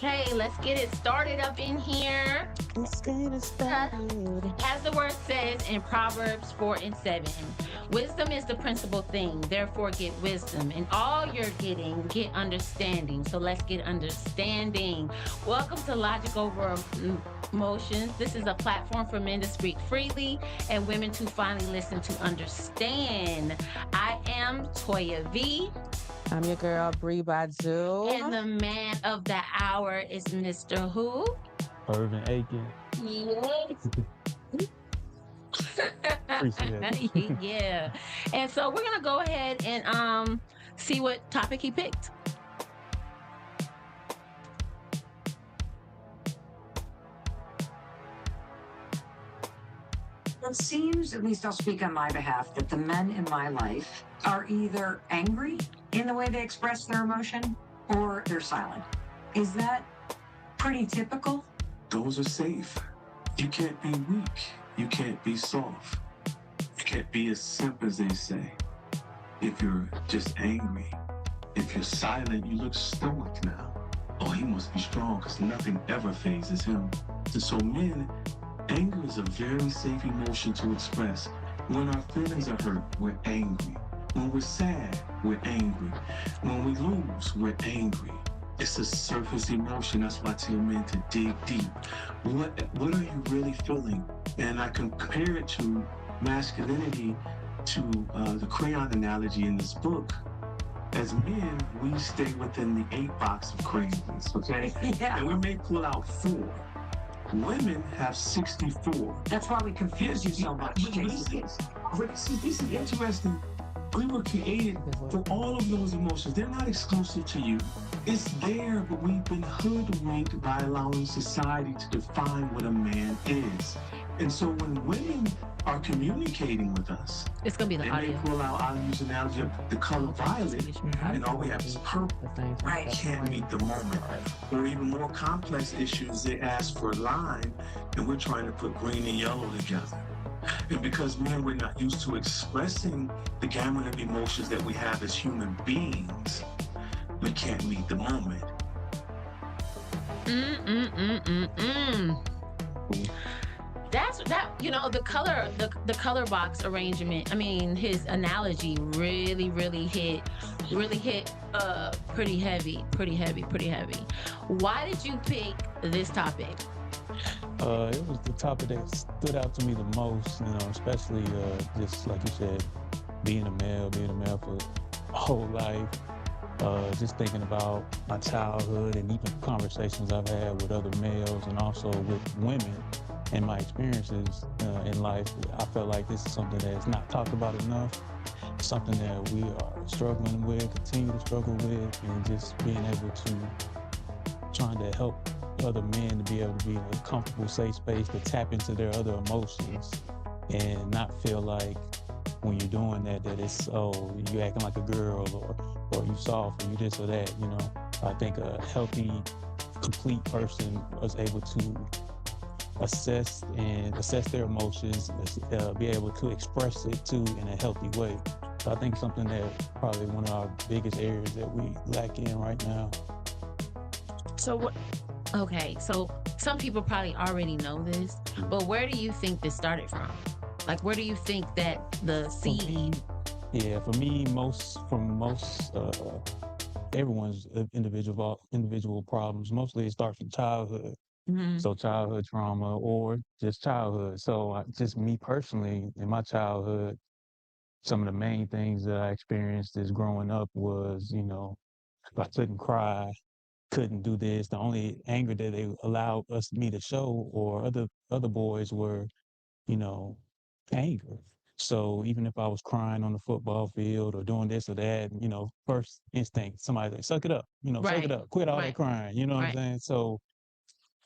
Okay, let's get it started up in here. Let's get it Uh, started. As the word says in Proverbs 4 and 7, wisdom is the principal thing. Therefore, get wisdom. And all you're getting, get understanding. So let's get understanding. Welcome to Logic Over Emotions. This is a platform for men to speak freely and women to finally listen to understand. I am Toya V, I'm your girl, Bree and Badu. the man of the hour is Mr. Who? Earvin Aiken. Yes. Appreciate it. Yeah. And so we're gonna go ahead and see what topic he picked. It seems, at least I'll speak on my behalf, that the men in my life are either angry in the way they express their emotion or they're silent. Is that pretty typical? Those are safe. You can't be weak. You can't be soft. You can't be as simp as they say. If you're just angry, if you're silent, you look stoic now. Oh, he must be strong because nothing ever phases him. And so men, anger is a very safe emotion to express. When our feelings are hurt, we're angry. When we're sad, we're angry. When we lose, we're angry. It's a surface emotion. That's why I tell men to dig deep. What are you really feeling? And I compare it to masculinity to the crayon analogy in this book. As men, we stay within the 8 box of crayons, okay? Yeah. And we may pull out 4. Women have 64. That's why we confuse you so much, Jason. But see, this is interesting. We were created for all of those emotions. They're not exclusive to you. It's there, but we've been hoodwinked by allowing society to define what a man is. And so when women are communicating with us, It's gonna be the they may audio. pull out, I'll use an analogy of the color violet, and all we have is purple. Right. Can't meet the moment. Or even more complex issues, they ask for lime, and we're trying to put green and yellow together. And because, man, we're not used to expressing the gamut of emotions that we have as human beings, we can't meet the moment. Mm. That's that. The color box arrangement. I mean, his analogy really hit, pretty heavy. Why did you pick this topic? It was the topic that stood out to me the most, especially just like you said, being a male for my whole life. Just thinking about my childhood and even conversations I've had with other males and also with women and my experiences in life. I felt like this is something that is not talked about enough, something that we are struggling with, continue to struggle with, and just being able to trying to help other men to be able to be in a comfortable, safe space to tap into their other emotions and not feel like when you're doing that it's, oh, you acting like a girl or you soft or you this or that. I think a healthy, complete person was able to assess their emotions, be able to express it too in a healthy way. So I think something that probably one of our biggest areas that we lack in right now. So what? Okay, so some people probably already know this, but where do you think this started from? Like, where do you think that the seed? Yeah, for me, everyone's individual problems. Mostly it starts from childhood. Mhm. So childhood trauma or just childhood. So just me personally, in my childhood, some of the main things that I experienced as growing up was, I couldn't cry, couldn't do this. The only anger that they allowed me to show or other boys were, you know, anger. So even if I was crying on the football field or doing this or that, first instinct, somebody like, suck it up, suck it Right, up, quit all that right, crying, you know what I'm right. saying? So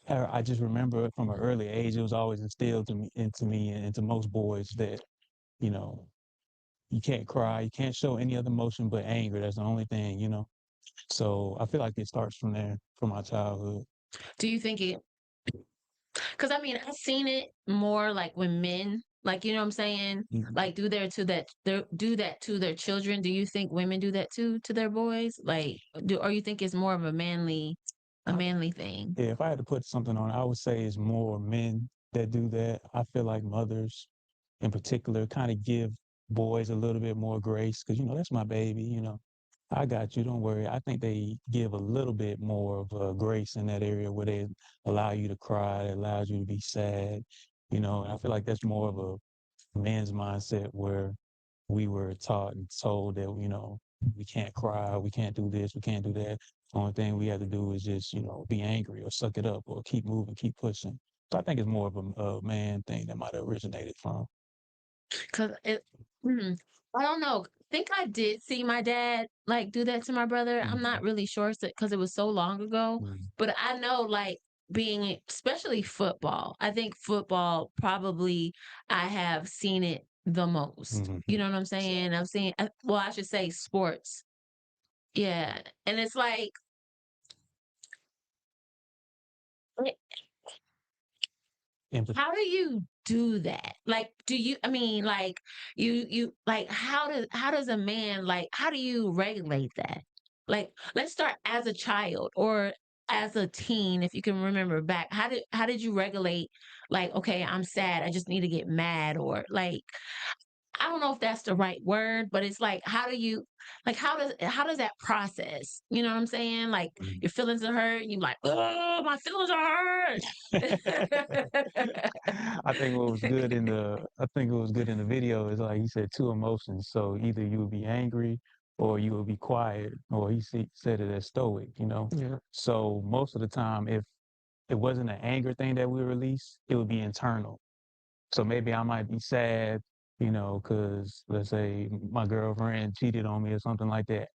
I just remember from an early age, it was always instilled into me and into most boys that, you know, you can't cry, you can't show any other emotion but anger. That's the only thing. So I feel like it starts from there, from my childhood. Do you think it? Because I mean, I've seen it more like when men, like you know what I'm saying, Mhm. like do that to their children. Do you think women do that too to their boys? Like, or you think it's more of a manly? a manly thing. Yeah, if I had to put something on, I would say it's more men that do that. I feel like mothers in particular kind of give boys a little bit more grace because, that's my baby, I got you, don't worry. I think they give a little bit more of grace in that area where they allow you to cry, it allows you to be sad, and I feel like that's more of a men's mindset where we were taught and told that, we can't cry, we can't do this, we can't do that. Only thing we have to do is just, be angry or suck it up or keep moving, keep pushing. So I think it's more of a man thing that might have originated from. Cause it, mm, I don't know. Think I did see my dad like do that to my brother. I'm not Mhm. really sure because it was so long ago, Mhm. but I know like being especially football. I think football probably I have seen it the most. You Mhm. know what I'm saying? I've seen, well, I should say sports. Yeah, and it's like, Empathy. how do you do that? Like, do you, I mean, like, like, how does a man, like, how do you regulate that? Like, let's start as a child or as a teen, if you can remember back. How did you regulate, like, okay, I'm sad, I just need to get mad, or like, I don't know if that's the right word, but it's like, how do you, like, how does that process? You know what I'm saying? Like, Mhm. your feelings are hurt, and you're like, oh, my feelings are hurt. I think what was good in the video is like he said two emotions. So either you would be angry or you would be quiet, or said it as stoic. Yeah. So most of the time, if it wasn't an anger thing that we release, it would be internal. So maybe I might be sad, because let's say my girlfriend cheated on me or something like that.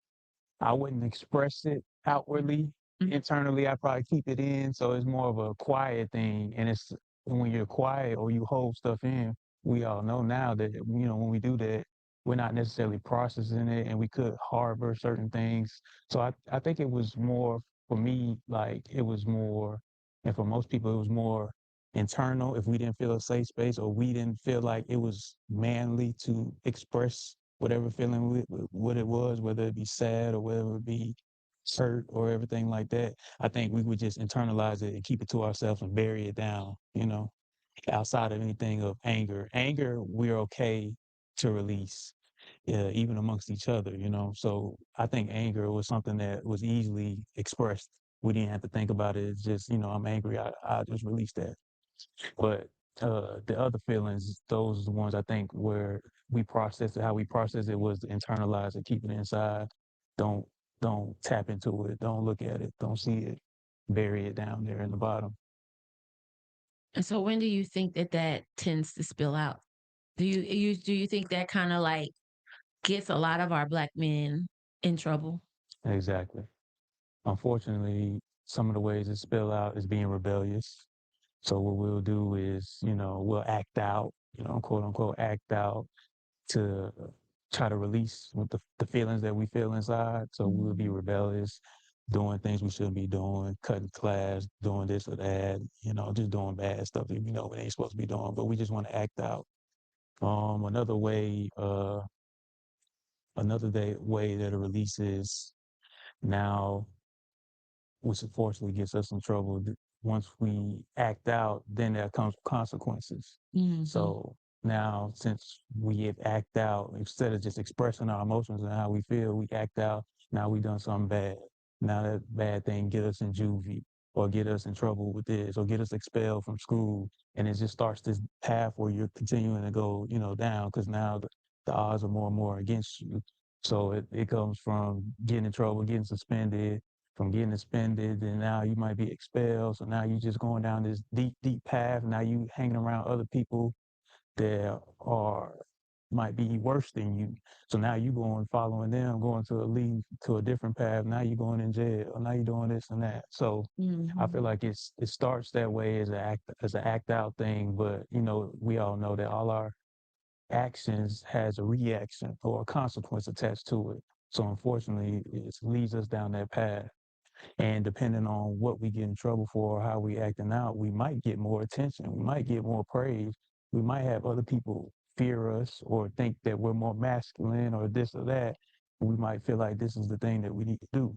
I wouldn't express it outwardly. Mm. Internally, I probably keep it in. So it's more of a quiet thing. And it's when you're quiet or you hold stuff in, we all know now that, when we do that, we're not necessarily processing it and we could harbor certain things. So I think it was more for me, like it was more, and for most people, it was more internal if we didn't feel a safe space or we didn't feel like it was manly to express whatever feeling what it was, whether it be sad or whether it be hurt or everything like that. I think we would just internalize it and keep it to ourselves and bury it down, outside of anything of anger. Anger, we're okay to release, even amongst each other. So I think anger was something that was easily expressed. We didn't have to think about it. It's just, I'm angry. I just release that. But the other feelings, those are the ones I think where we process it, how we process it was to internalize it, keep it inside. Don't don't tap into it. Don't look at it. Don't see it. Bury it down there in the bottom. And so when do you think that that tends to spill out? Do you think that kind of like gets a lot of our black men in trouble? Exactly. Unfortunately, some of the ways it spill out is being rebellious. So what we'll do is, we'll act out, quote unquote, act out to try to release with the feelings that we feel inside. So we'll be Mhm. rebellious, doing things we shouldn't be doing, cutting class, doing this or that, just doing bad stuff that we know we ain't supposed to be doing, but we just want to act out. Another way, way that it releases now, which unfortunately gets us in trouble. Once we act out, then there comes consequences. Mhm. So now, since we have act out, instead of just expressing our emotions and how we feel, we act out. Now we done something bad. Now that bad thing get us in juvie or get us in trouble with this or get us expelled from school. And it just starts this path where you're continuing to go, down because now the odds are more and more against you. So it comes from getting in trouble, getting suspended, from getting suspended, and now you might be expelled. So now you're just going down this deep, deep path. Now you hanging around other people that are might be worse than you. So now you going following them, going to a lead to a different path. Now you're going in jail. Now you're doing this and that. So I feel Mhm. like it starts that way as an act out thing, but we all know that all our actions has a reaction or a consequence attached to it. So unfortunately, it leads us down that path. And depending on what we get in trouble for or how we acting out, we might get more attention. We might get more praise. We might have other people fear us or think that we're more masculine or this or that. We might feel like this is the thing that we need to do.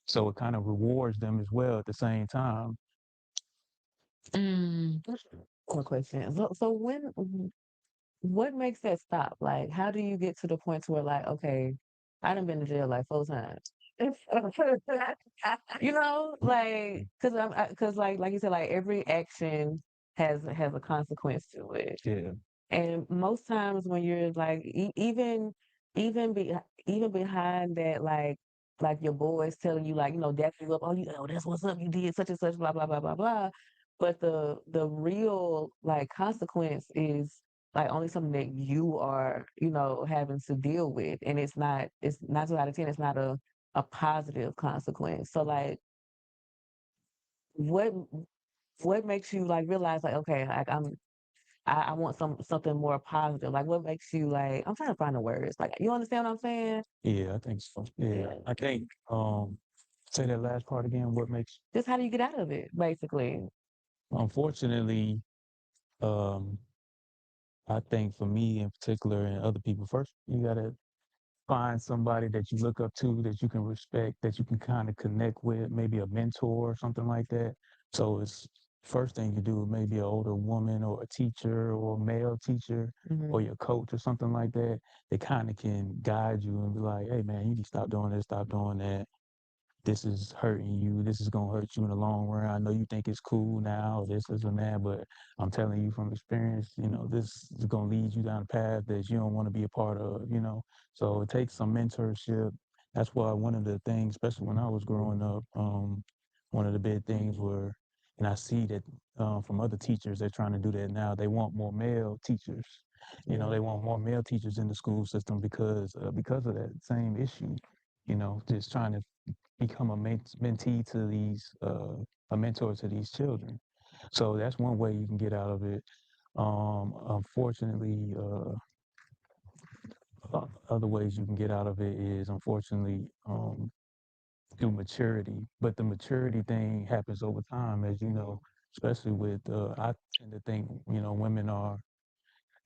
So it kind of rewards them as well at the same time. Mm. One question. So what makes that stop? Like, how do you get to the point to where like, okay, I done been to jail like 4 times. You know, like, cause like you said, like every action has a consequence to it. Yeah. And most times when you're like, even be even behind that, like your boys telling you, like, dap you up, oh, that's what's up, you did such and such, blah blah blah blah blah. But the real like consequence is like only something that you are, having to deal with, and it's not 2 out of 10. It's not a positive consequence. So like, what what makes you like realize like, okay, like I want something more positive. Like, what makes you like? I'm trying to find the words. Like, you understand what I'm saying? Yeah, I think so. Yeah. I think say that last part again. What makes Just how do you get out of it, basically? unfortunately, um, I think for me in particular and other people first, you gotta find somebody that you look up to, that you can respect, that you can kind of connect with, maybe a mentor or something like that. So it's first thing you do, maybe an older woman or a teacher or a male teacher or Hmm. your coach or something like that. They kind of can guide you and be like, hey man, you need to stop doing this, stop doing that. This is hurting you. This is gonna hurt you in the long run. I know you think it's cool now, this and that, but I'm telling you from experience, this is gonna lead you down a path that you don't want to be a part of. So it takes some mentorship. That's why one of the things, especially when I was growing up, one of the big things were, and I see that from other teachers, they're trying to do that now. They want more male teachers. Yeah. They want more male teachers in the school system because of that same issue. Just trying to become a mentee to these, a mentor to these children. So that's one way you can get out of it. Unfortunately, other ways you can get out of it is unfortunately through maturity. But the maturity thing happens over time, as you know, especially with, I tend to think, women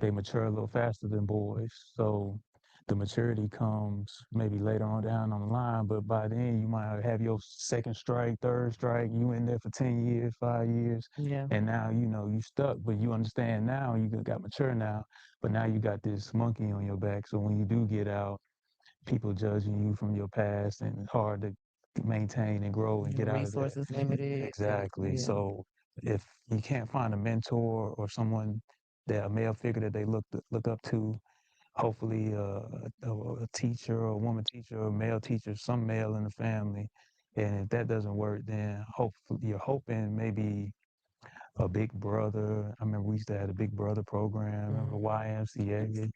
they mature a little faster than boys. So the maturity comes maybe later on down on the line, but by then you might have your second strike, third strike, you in there for 10 years, 5 years, Yeah. and now you stuck, but you understand now, you got mature now, but now you got this monkey on your back. So when you do get out, people judging you from your past, and it's hard to maintain and grow and Your get out of that. resources limited. Exactly. Yeah. So if you can't find a mentor or someone that a male figure that they look up to, hopefully a teacher or a woman teacher or a male teacher, some male in the family. And if that doesn't work, then hopefully you're hoping maybe a big brother. I remember we used to have a big brother program, remember Mhm. YMCA.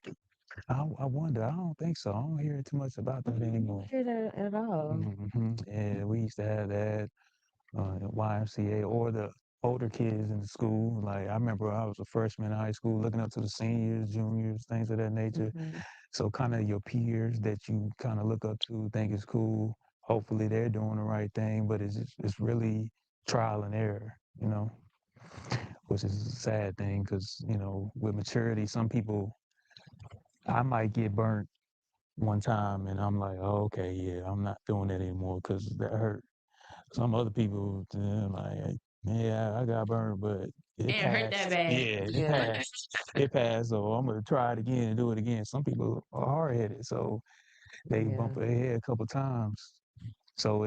I wonder. I don't think so. I don't hear too much about that I anymore. don't hear that at all. And we used to have that YMCA or the older kids in the school. Like I remember I was a freshman in high school, looking up to the seniors, juniors, things of that nature. Hmm. So kind of your peers that you kind of look up to, think is cool. Hopefully they're doing the right thing, but it's really trial and error, which is a sad thing because with maturity, some people I might get burnt one time and I'm like, oh, okay, yeah, I'm not doing that anymore because that hurt. Some other people, like, yeah, I got burned, but it It hurt that passed. bad. Yeah, it Yeah. passed. It passed. So I'm gonna try it again and do it again. Some people are hard headed, so they Yeah. bump their head a couple times. So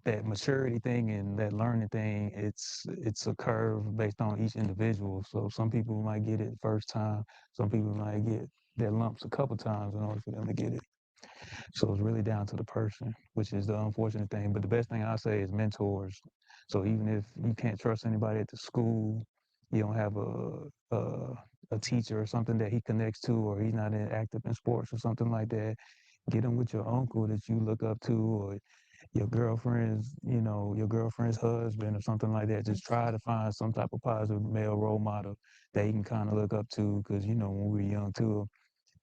that maturity thing and that learning thing, it's a curve based on each individual. So some people might get it the first time. Some people might get their lumps a couple times in order for them to get it. So it's really down to the person, which is the unfortunate thing. But the best thing I say is mentors. So even if you can't trust anybody at the school, you don't have a teacher or something that he connects to, or he's not active in sports or something like that. Get him with your uncle that you look up to, or your girlfriend's husband or something like that. Just try to find some type of positive male role model that you can kind of look up to, because when we were young too,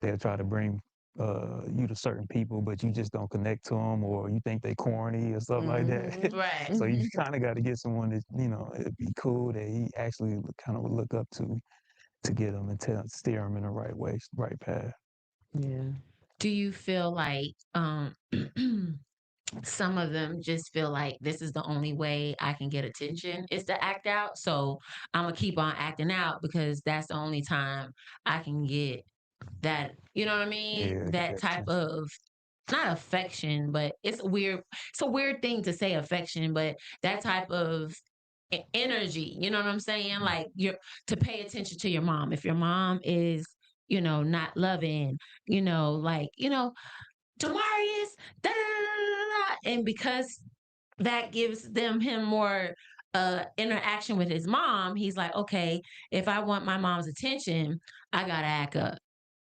they'll try to bring you to certain people, but you just don't connect to them, or you think they corny or something like that. Hmm. Right. So you kind of got to get someone that it'd be cool that he actually kind of would look up to get them and steer them in the right way, right path. Yeah. Do you feel like some of them just feel like this is the only way I can get attention is to act out. So I'm gonna keep on acting out because that's the only time I can get that, you know what I mean? Yeah, That type gotcha. of not affection, but it's a weird thing to say affection, but that type of energy, you know what I'm saying? Like you're to pay attention to your mom. If your mom is, not loving, like, Demarius, da, da, da, da, and because that gives him more interaction with his mom, he's like, okay, if I want my mom's attention, I gotta act up.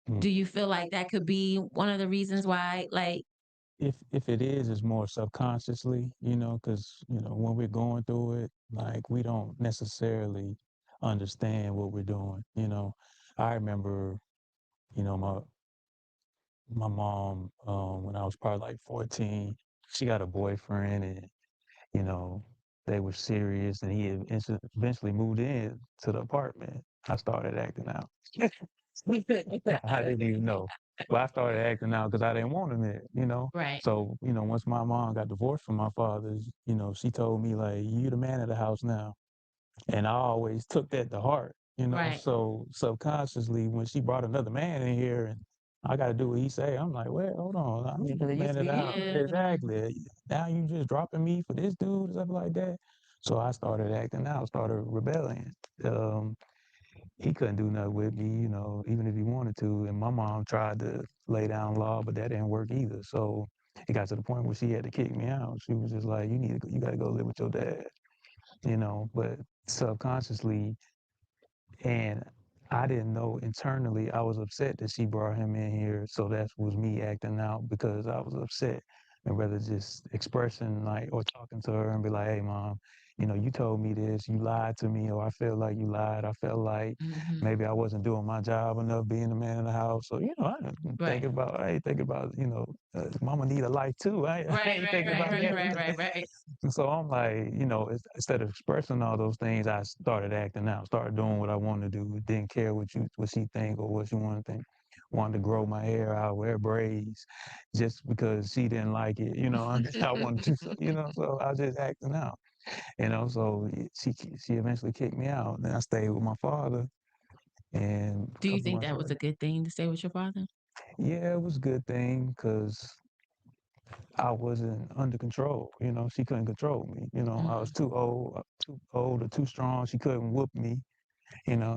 Mm. Do you feel like that could be one of the reasons why, like, If it is, it's more subconsciously, because when we're going through it, like we don't necessarily understand what we're doing. I remember, my mom, when I was probably like 14, she got a boyfriend, and you know, they were serious, and he eventually moved in to the apartment. I started acting out. I didn't even know. But I started acting out because I didn't want him there. right, So, once my mom got divorced from my father, she told me, like, you the man of the house now. And I always took that to heart. right. So subconsciously, when she brought another man in here and I got to do what he say, I'm like, well, hold on, I'm Because the it used man to of be the house. you. Yeah. Exactly. Now you just dropping me for this dude and stuff like that. So I started acting out, started rebelling. Um, he couldn't do nothing with me, even if he wanted to. And my mom tried to lay down law, but that didn't work either. So it got to the point where she had to kick me out. She was just like, you got to go live with your dad. But subconsciously, and I didn't know internally I was upset that she brought him in here. So that was me acting out because I was upset. And rather just expressing like or talking to her and be like, hey mom, you told me this, you lied to me, or I feel like you lied. I felt like Hmm. maybe I wasn't doing my job enough being the man in the house. So, Right. I ain't thinking about, mama need a life too. I Right, ain't right, thinking right, about right, right, right, that. right. And so I'm like, instead of expressing all those things, I started acting out, started doing what I wanted to do. Didn't care what she think or what she wanted to think. Wanted to grow my hair out, wear braids, just because she didn't like it. I wanted to, so I was just acting out. So she eventually kicked me out. Then I stayed with my father, and a Do you couple think months that was later, a good thing to stay with your father? yeah, it was a good thing because I wasn't under control. She couldn't control me. I was Hmm. too old or too strong. She couldn't whoop me.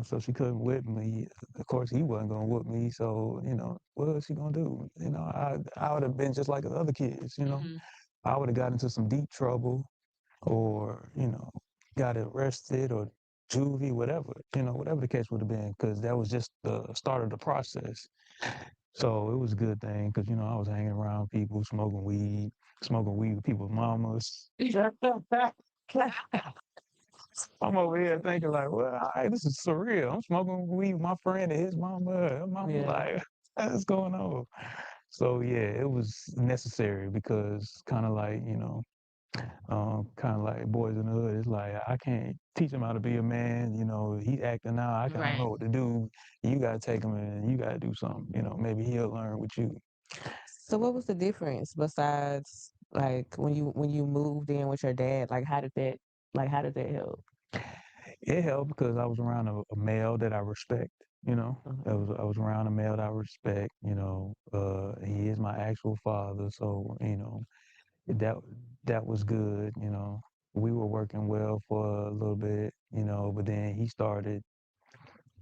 So she couldn't whip me. Of course, he wasn't gonna whoop me. So, what was she gonna do? I would have been just like the other kids. Hmm. I would have got into some deep trouble or, got arrested or juvie, whatever the case would have been, because that was just the start of the process. So it was a good thing because, I was hanging around people smoking weed with people's mamas. I'm over here thinking like, well, all right, this is surreal. I'm smoking weed with my friend and his mama. Her mama Yeah. like, what's going on? So yeah, it was necessary because kind of like boys in the hood. It's like I can't teach him how to be a man. He's acting out. I don't Right. know what to do. You gotta take him and you gotta do something. Maybe he'll learn with you. So what was the difference besides like when you moved in with your dad? Like how did that help? It helped because I was around a male that I respect. I was around a male that I respect. He is my actual father, so that that was good. We were working well for a little bit. But then he started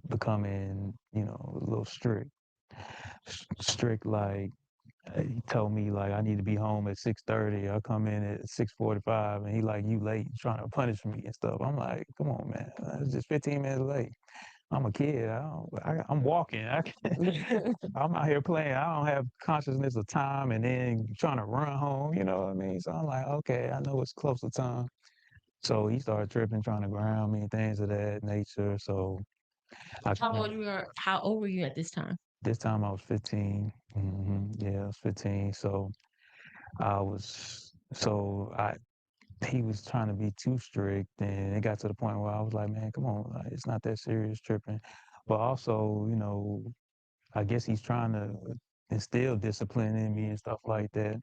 becoming a little strict like. He told me like I need to be home at 6:30. I come in at 6:45, and he like you late, trying to punish me and stuff. I'm like, come on, man, it's just 15 minutes late. I'm a kid. I'm walking. I'm out here playing. I don't have consciousness of time, and then trying to run home. You know what I mean? So I'm like, okay, I know it's close to time. So he started tripping, trying to ground me and things of that nature. So I, How old were you at this time? this time I was 15. Yeah, I was 15. So I was so I he was trying to be too strict, and it got to the point where I was like, man, come on, like, it's not that serious tripping. But also, I guess he's trying to instill discipline in me and stuff like that.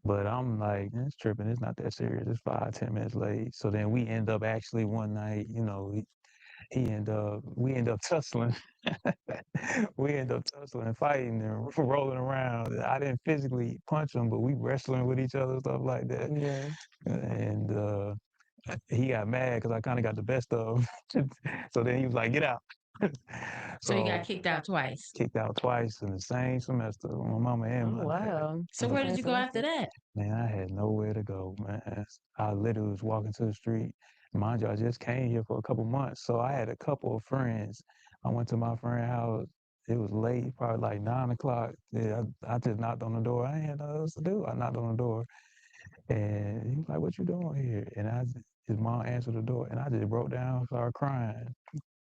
But I'm like, it's tripping. It's not that serious. It's 5, 10 minutes late. So then we end up actually one night, we end up tussling. We end up tussling and fighting and rolling around. I didn't physically punch him, but we wrestling with each other, stuff like that. Yeah. And he got mad because I kind of got the best of him. So then he was like, get out. So you got So kicked out twice. kicked out twice in the same semester, my mama and Oh my dad. wow. So The where same did you go after semester? that? Man, I had nowhere to go, man. I literally was walking to the street. Mind you, I just came here for a couple months, so I had a couple of friends. I went to my friend's house. It was late, probably like 9 o'clock. Yeah, I just knocked on the door. I ain't had nothing else to do. I knocked on the door, and he was like, "What you doing here?" And his mom answered the door, and I just broke down, started crying.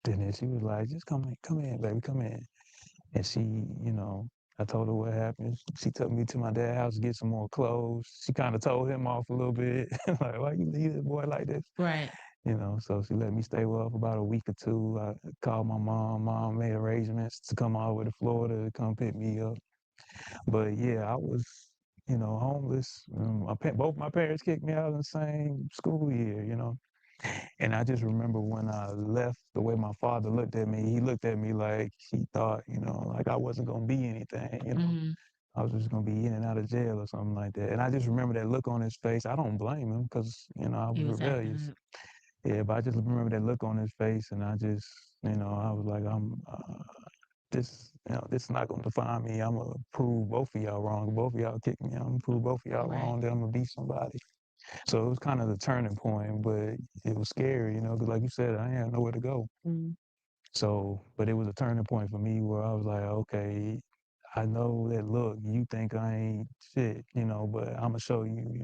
And then she was like, "Just come in, baby, come in." And she, I told her what happened. She took me to my dad's house to get some more clothes. She kind of told him off a little bit, like, why you leave this boy like this? Right. So she let me stay with her for about a week or two. I called my mom. Mom made arrangements to come all the way to Florida to come pick me up. But yeah, I was, homeless. Both my parents kicked me out in the same school year. And I just remember when I left, the way my father looked at me, he looked at me like he thought, like I wasn't going to be anything. Hmm. I was just going to be in and out of jail or something like that. And I just remember that look on his face. I don't blame him because, I was He was rebellious. acting up. Yeah, but I just remember that look on his face and I just, I was like, this is not going to define me. I'm going to prove both of y'all wrong. Both of y'all kicked me. I'm going to prove both of y'all Right. wrong. Then I'm going to be somebody. So it was kind of the turning point, but it was scary, because like you said, I had nowhere to go. Mm. So, but it was a turning point for me where I was like, okay, I know that look, you think I ain't shit, but I'm gonna show you.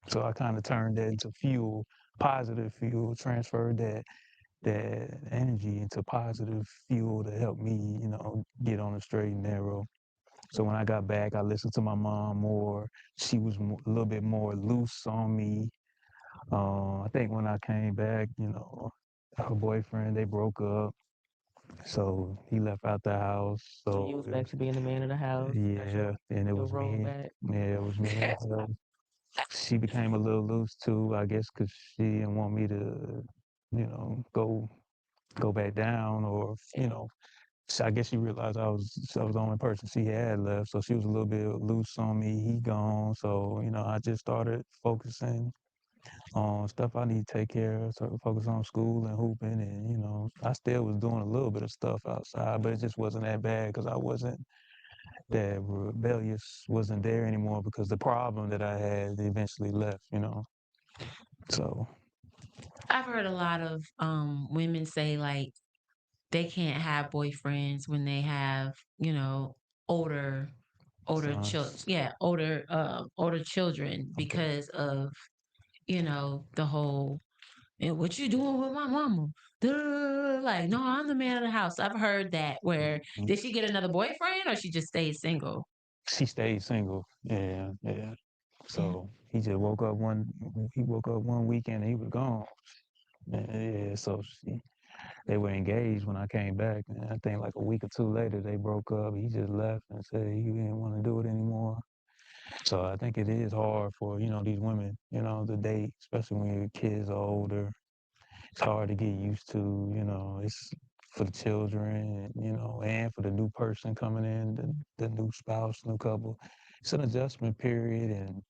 So I kind of turned that into fuel, positive fuel, transferred that energy into positive fuel to help me, get on the straight and narrow. So when I got back, I listened to my mom more. She was a little bit more loose on me. I think when I came back, her boyfriend, they broke up. So he left out the house. So you So was back to being the man of the house. Got yeah, and it your was role me. back. Yeah, it was me and her. She became a little loose too, I guess, because she didn't want me to, go back down, or I guess she realized I was the only person she had left, so she was a little bit loose on me. He gone, so I just started focusing on stuff I need to take care of. So focus on school and hooping, and I still was doing a little bit of stuff outside, but it just wasn't that bad because I wasn't that rebellious, wasn't there anymore because the problem that I had eventually left. So I've heard a lot of women say like they can't have boyfriends when they have, older children. sons, Yeah, older children okay. because of, the whole what you doing with my mama? Duh, like, no, I'm the man of the house. I've heard that. Where Mhm. did she get another boyfriend or she just stayed single? She stayed single. Yeah, yeah. Yeah. So he woke up one weekend and he was gone. Yeah, so they were engaged when I came back. And I think like a week or two later they broke up. He just left and said he didn't want to do it anymore. So I think it is hard for, these women, to date, especially when your kids are older. It's hard to get used to, it's for the children, and for the new person coming in, the new spouse, new couple. It's an adjustment period, and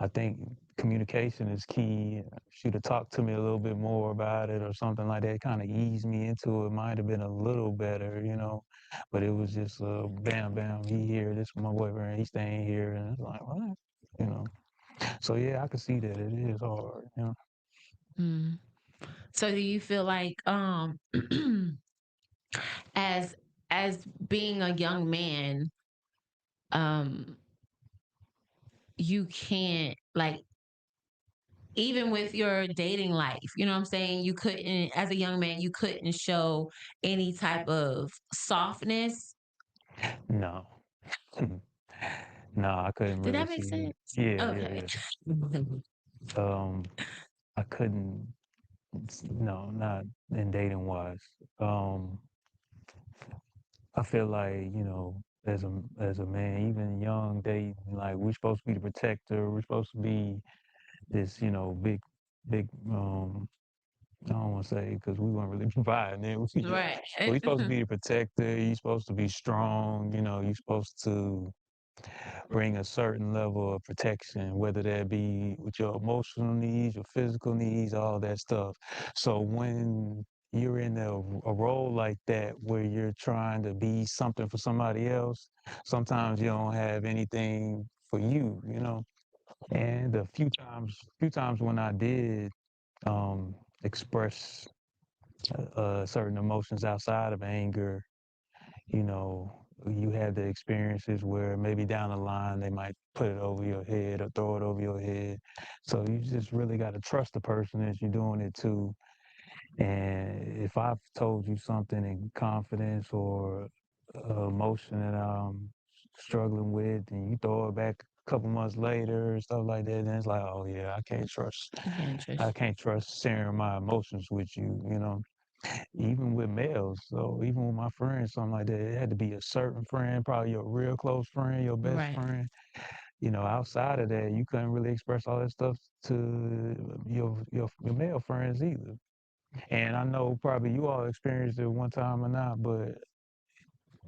I think communication is key. She'd have talked to me a little bit more about it or something like that, kind of eased me into it. Might have been a little better, but it was just bam, bam, he here, this is my boyfriend, he's staying here, and it's like, what? You know. So yeah, I can see that it is hard. Mm. So do you feel like as being a young man, um you can't like even with your dating life, you know what I'm saying? You couldn't, as a young man, you couldn't show any type of softness. No. No, I couldn't Did really that make see it. sense? Yeah, yeah, Okay. yeah. I couldn't. No, not in dating wise. I feel like as a man, even young dating, like we're supposed to be the protector. We're supposed to be this, big. I don't want to say because we weren't really providing it. Right. But we supposed to be the protector. You're supposed to be strong. You're supposed to bring a certain level of protection, whether that be with your emotional needs, your physical needs, all that stuff. So when you're in a role like that where you're trying to be something for somebody else, sometimes you don't have anything for you. And a few times when I did express certain emotions outside of anger, you know, you have the experiences where maybe down the line they might put it over your head or throw it over your head. So you just really got to trust the person that you're doing it to. And if I've told you something in confidence or emotion that I'm struggling with, and you throw it back a couple months later and stuff like that, then it's like, oh yeah, I can't trust sharing my emotions with you. Even with males. So even with my friends, something like that, it had to be a certain friend, probably your real close friend, your best Right. friend. Outside of that, you couldn't really express all that stuff to your male friends either. And I know probably you all experienced it one time or not, but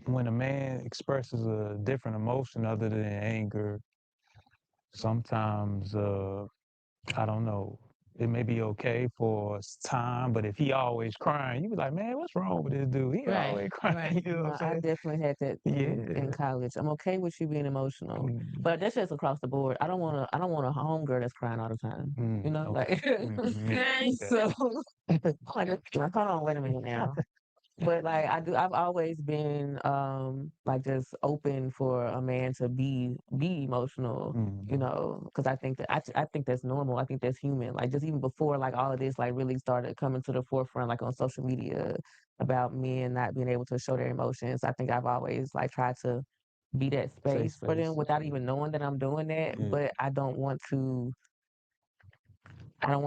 when a man expresses a different emotion other than anger, sometimes I don't know. It may be okay for time, but if he always crying, you be like, man, what's wrong with this dude? He Right. always crying. Right. You know what No, I'm I saying? definitely had that in Yeah. college. I'm okay with you being emotional, Mm, but that's just across the board. I don't want a homegirl that's crying all the time. okay. Like Yeah, I get that. so like hold on, wait a minute now. But like I've always been like just open for a man to be emotional, Mm, because I think that I think that's normal. I think that's human. Like just even before like all of this like really started coming to the forefront, like on social media about men not being able to show their emotions. I think I've always like tried to be that safe space for them space. without even knowing that I'm doing that. Yeah. But I don't want to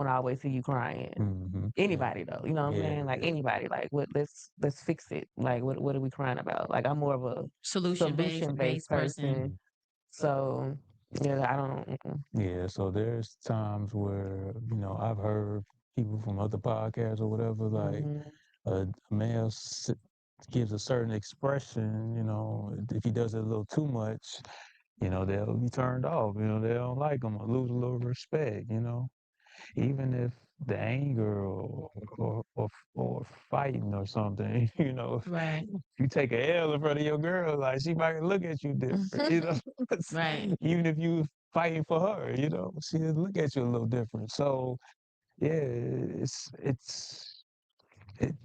always see you crying. Mm-hmm. Anybody though, you know what I'm Yeah. saying? Like anybody, like what? Let's fix it. Like what are we crying about? Like I'm more of a Solution solution based based person. person. So yeah, I don't. Yeah. So there's times where, I've heard people from other podcasts or whatever, like Mm-hmm, a male gives a certain expression, if he does it a little too much, they'll be turned off, they don't like him or lose a little respect. Even if the anger or fighting or something, Right. if you take a L in front of your girl, like she might look at you different. Right. Even if you fighting for her, she'll look at you a little different. So yeah,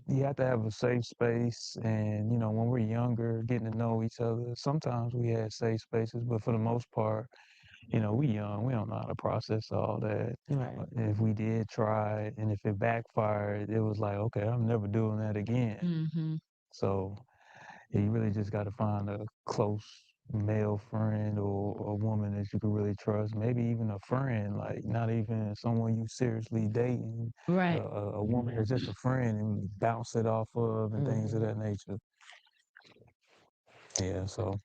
you have to have a safe space, and when we're younger, getting to know each other, sometimes we had safe spaces, but for the most part, we young, we don't know how to process all that. right. If we did try, and if it backfired, it was like, okay, I'm never doing that again. Mm-hmm. So you really just got to find a close male friend or a woman that you can really trust. Maybe even a friend, like not even someone you seriously dating. Right. A woman that's just a friend and bounce it off of and things of Mm-hmm. that nature. Yeah, so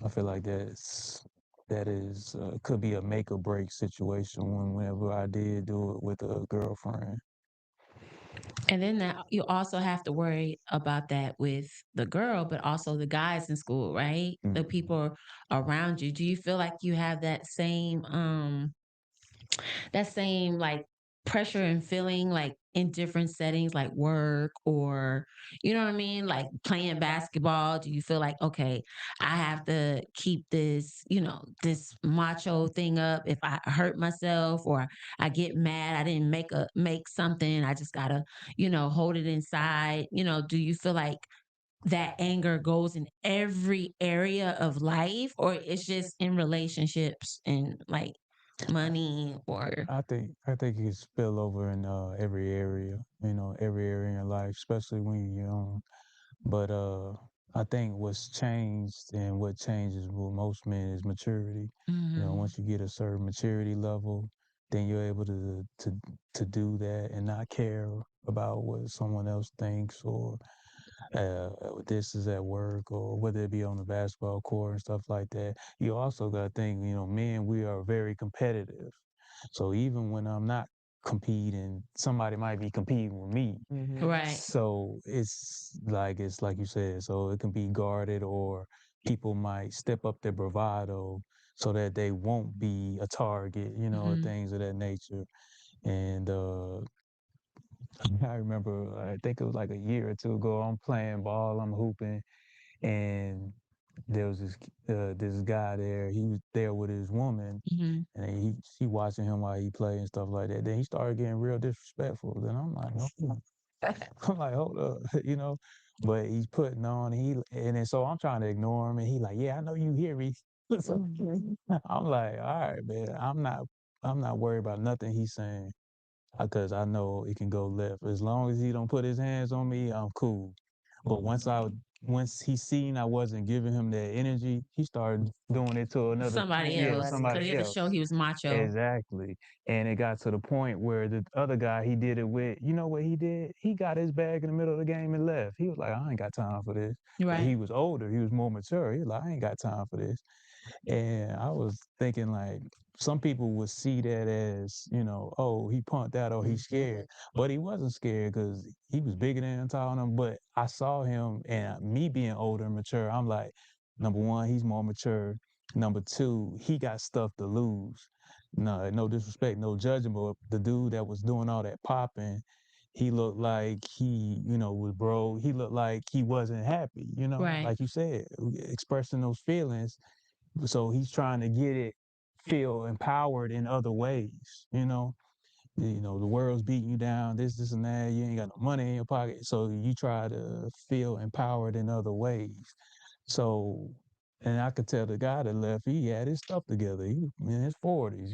I feel like that is could be a make or break situation whenever I did do it with a girlfriend. And then that you also have to worry about that with the girl, but also the guys in school, right? The Mm. people around you. Do you feel like you have that same like pressure and feeling like in different settings like work or you know what I mean, like playing basketball? Do you feel like, okay, I have to keep this, this macho thing up? If I hurt myself or I get mad, I didn't make something, I just gotta, hold it inside. Do you feel like that anger goes in every area of life or it's just in relationships and like money or I think it can spill over in every area, every area in your life, especially when you're young. But I think what's changed and what changes with most men is maturity. Mhm. Once you get a certain maturity level, then you're able to do that and not care about what someone else thinks or this is at work or whether it be on the basketball court and stuff like that. You also got to think, men, we are very competitive. So even when I'm not competing, somebody might be competing with me. Right. So it's like you said, so it can be guarded or people might step up their bravado so that they won't be a target, or things of that nature. And I remember, I think it was like a year or two ago, I'm playing ball, I'm hooping, and there was this guy there. He was there with his woman, and she watching him while he played and stuff like that. Then he started getting real disrespectful. Then I'm like, I'm like, hold up, But he's putting on, and then so I'm trying to ignore him, and he like, yeah, I know you hear me. So I'm like, all right, man, I'm not worried about nothing he's saying because I know it can go left. As long as he don't put his hands on me, I'm cool. But once he seen I wasn't giving him that energy, he started doing it to Somebody else. Because he somebody had to else. show he was macho. Exactly. And it got to the point where the other guy he did it with, you know what he did? He got his bag in the middle of the game and left. He was like, I ain't got time for this. But he was older, he was more mature. He was like, I ain't got time for this. And I was thinking like some people would see that as, oh, he punked out or he's scared. But he wasn't scared because he was bigger than and taller than him. But I saw him and me being older and mature, I'm like, number one, he's more mature. Number two, he got stuff to lose. No disrespect, no judging, but the dude that was doing all that popping, he looked like he, was broke. He looked like he wasn't happy, Right. like you said, expressing those feelings. So he's trying to get it feel empowered in other ways, the world's beating you down, this and that, you ain't got no money in your pocket. So you try to feel empowered in other ways. So, and I could tell the guy that left, he had his stuff together. He was in his 40s,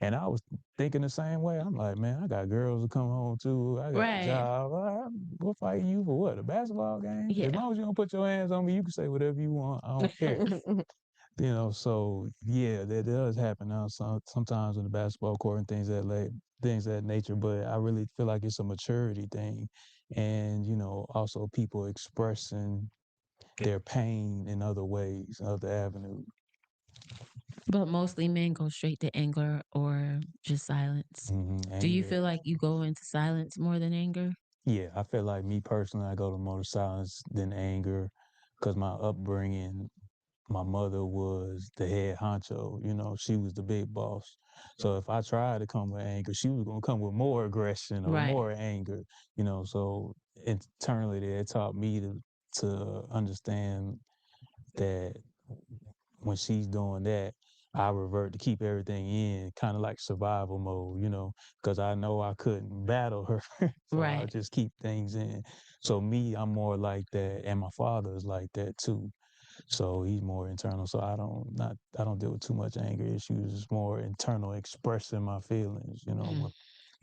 And I was thinking the same way. I'm like, man, I got girls to come home to. I got a job. We're fighting you for what? A basketball game? Yeah. As long as you don't put your hands on me, you can say whatever you want. I don't care. So yeah, that does happen now. Sometimes in the basketball court and things of that nature. But I really feel like it's a maturity thing, and also people expressing their pain in other ways, other avenues. But mostly men go straight to anger or just silence. Do you feel like you go into silence more than anger? Yeah, I feel like me personally, I go to more silence than anger, because my upbringing, my mother was the head honcho, she was the big boss. So if I tried to come with anger, she was going to come with more aggression or more anger, so internally that taught me to understand that when she's doing that, I revert to keep everything in, kind of like survival mode, because I know I couldn't battle her. So I just keep things in. So me, I'm more like that, and my father is like that too. So he's more internal. So I don't deal with too much anger issues. It's more internal, expressing my feelings. When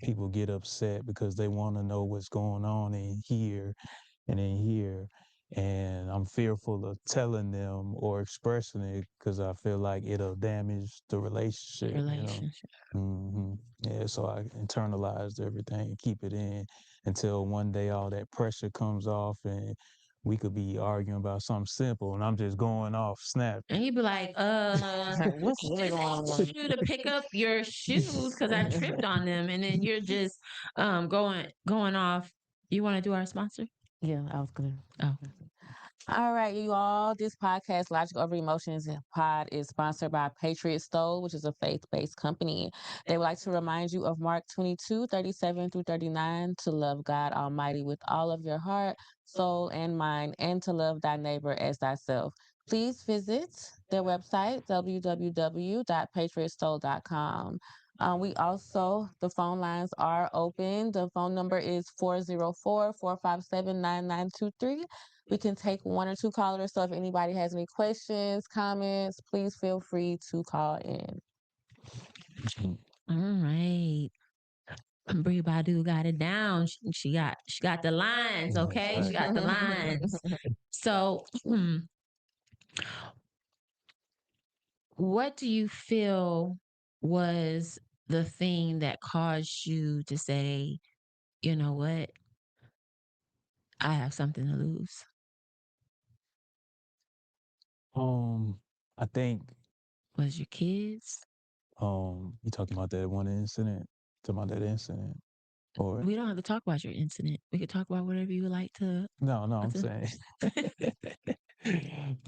people get upset because they want to know what's going on in here, and I'm fearful of telling them or expressing it because I feel like it'll damage the relationship. Yeah, so I internalized everything and keep it in until one day all that pressure comes off and we could be arguing about something simple and I'm just going off snap. And he'd be like, What's really going on? you to pick up your shoes because I tripped on them. And then you're just going off. You want to do our sponsor? Yeah, I was gonna. Oh. All right, you all. This podcast, Logic Over Emotions Pod, is sponsored by Patriot Stole, which is a faith-based company. They would like to remind you of Mark 22:37-39, to love God Almighty with all of your heart, soul, and mind, and to love thy neighbor as thyself. Please visit their website, www.patriotstole.com. The phone lines are open. The phone number is 404-457-9923. We can take one or two callers. So if anybody has any questions, comments, please feel free to call in. All right. Brie Badu got it down. She got the lines, okay? She got the lines. So what do you feel was the thing that caused you to say, you know what? I have something to lose? I think Was your kids? you talking about that one incident? Talking about that incident, or We don't have to talk about your incident. We could talk about whatever you would like to. no? I'm to- saying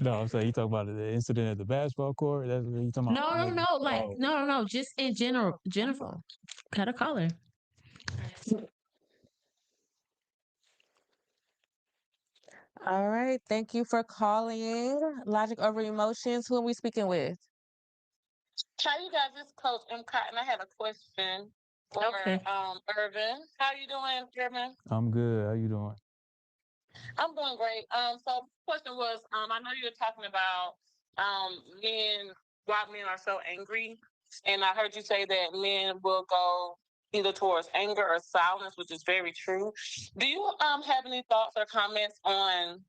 no. I'm saying you talking about the incident at the basketball court. That's what you talking about? No, no, no. Like, Oh, no, no, no. Just in general. Jennifer, cut a color. All right. Thank you for calling Logic Over Emotions. Who are we speaking with? Hi, you guys. This is Coach M. Cotton. I had a question for Okay. Irvin. How you doing, Irvin? I'm good. How you doing? I'm doing great. So question was, I know you were talking about men, why men are so angry, and I heard you say that men will go either towards anger or silence, which is very true. Do you have any thoughts or comments on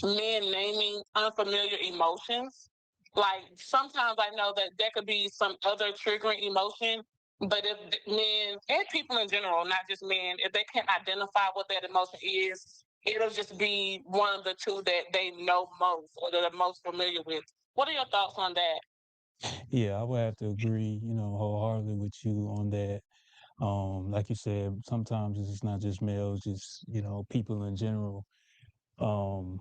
men naming unfamiliar emotions? Like sometimes I know that there could be some other triggering emotion, but if men and people in general, not just men, if they can't identify what that emotion is, it'll just be one of the two that they know most or that are most familiar with. What are your thoughts on that? Yeah, I would have to agree, wholeheartedly with you on that. Like you said, sometimes it's just not just males, just people in general. Um,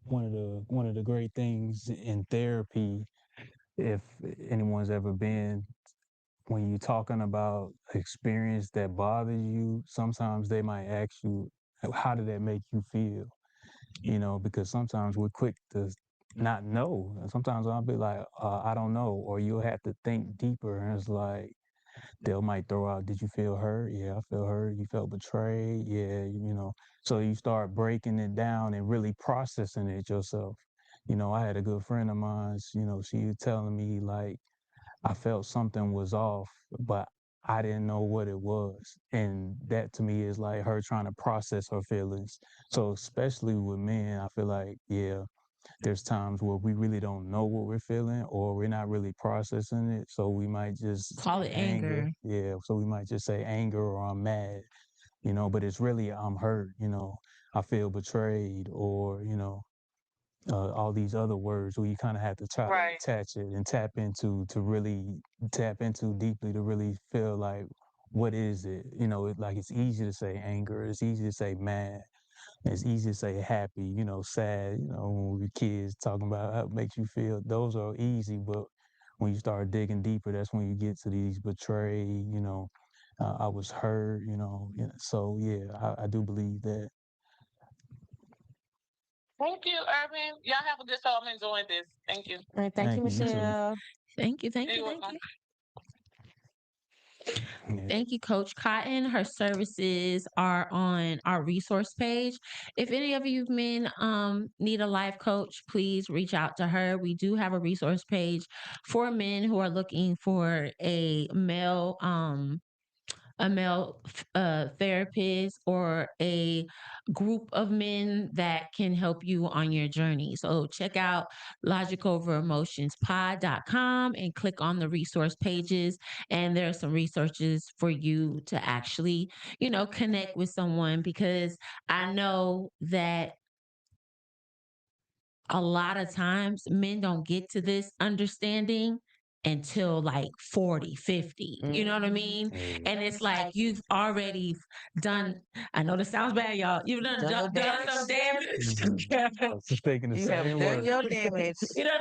one of the great things in therapy, if anyone's ever been, when you're talking about experience that bothers you, sometimes they might ask you, how did that make you feel? Because sometimes we're quick to not know. And sometimes I'll be like, I don't know. Or you'll have to think deeper. And it's like, they might throw out, did you feel hurt? Yeah, I feel hurt. You felt betrayed? Yeah. So you start breaking it down and really processing it yourself. I had a good friend of mine, she was telling me, like, I felt something was off, but I didn't know what it was. And that to me is like her trying to process her feelings. So especially with men, I feel like, yeah, there's times where we really don't know what we're feeling or we're not really processing it. So we might just Call it say anger. anger. Yeah. So we might just say anger or I'm mad, but it's really I'm hurt, I feel betrayed or, all these other words where you kind of have to try to Right. attach it and tap into to really tap into deeply to really feel like what is it? Like it's easy to say anger, it's easy to say mad, it's easy to say happy, sad, when we kids talking about how it makes you feel. Those are easy, but when you start digging deeper, that's when you get to these betrayed, I was hurt, so yeah, I do believe that. Thank you, Irvin. Y'all have a good show. I'm enjoying this. Thank you. All right. Thank you, Thank you, you too. Michelle. Thank you. Thank you. You're Thank welcome. you. Yeah. Thank you, Coach Cotton. Her services are on our resource page. If any of you men need a life coach, please reach out to her. We do have a resource page for men who are looking for a male therapist or a group of men that can help you on your journey. So check out logicoveremotionspod.com and click on the resource pages. And there are some resources for you to actually, connect with someone because I know that a lot of times men don't get to this understanding until like 40, 50. You know what I mean? And it's like you've already done, I know this sounds bad, y'all. You've done, Done your done some damage. I was just thinking the You have same done word. your damage. You know,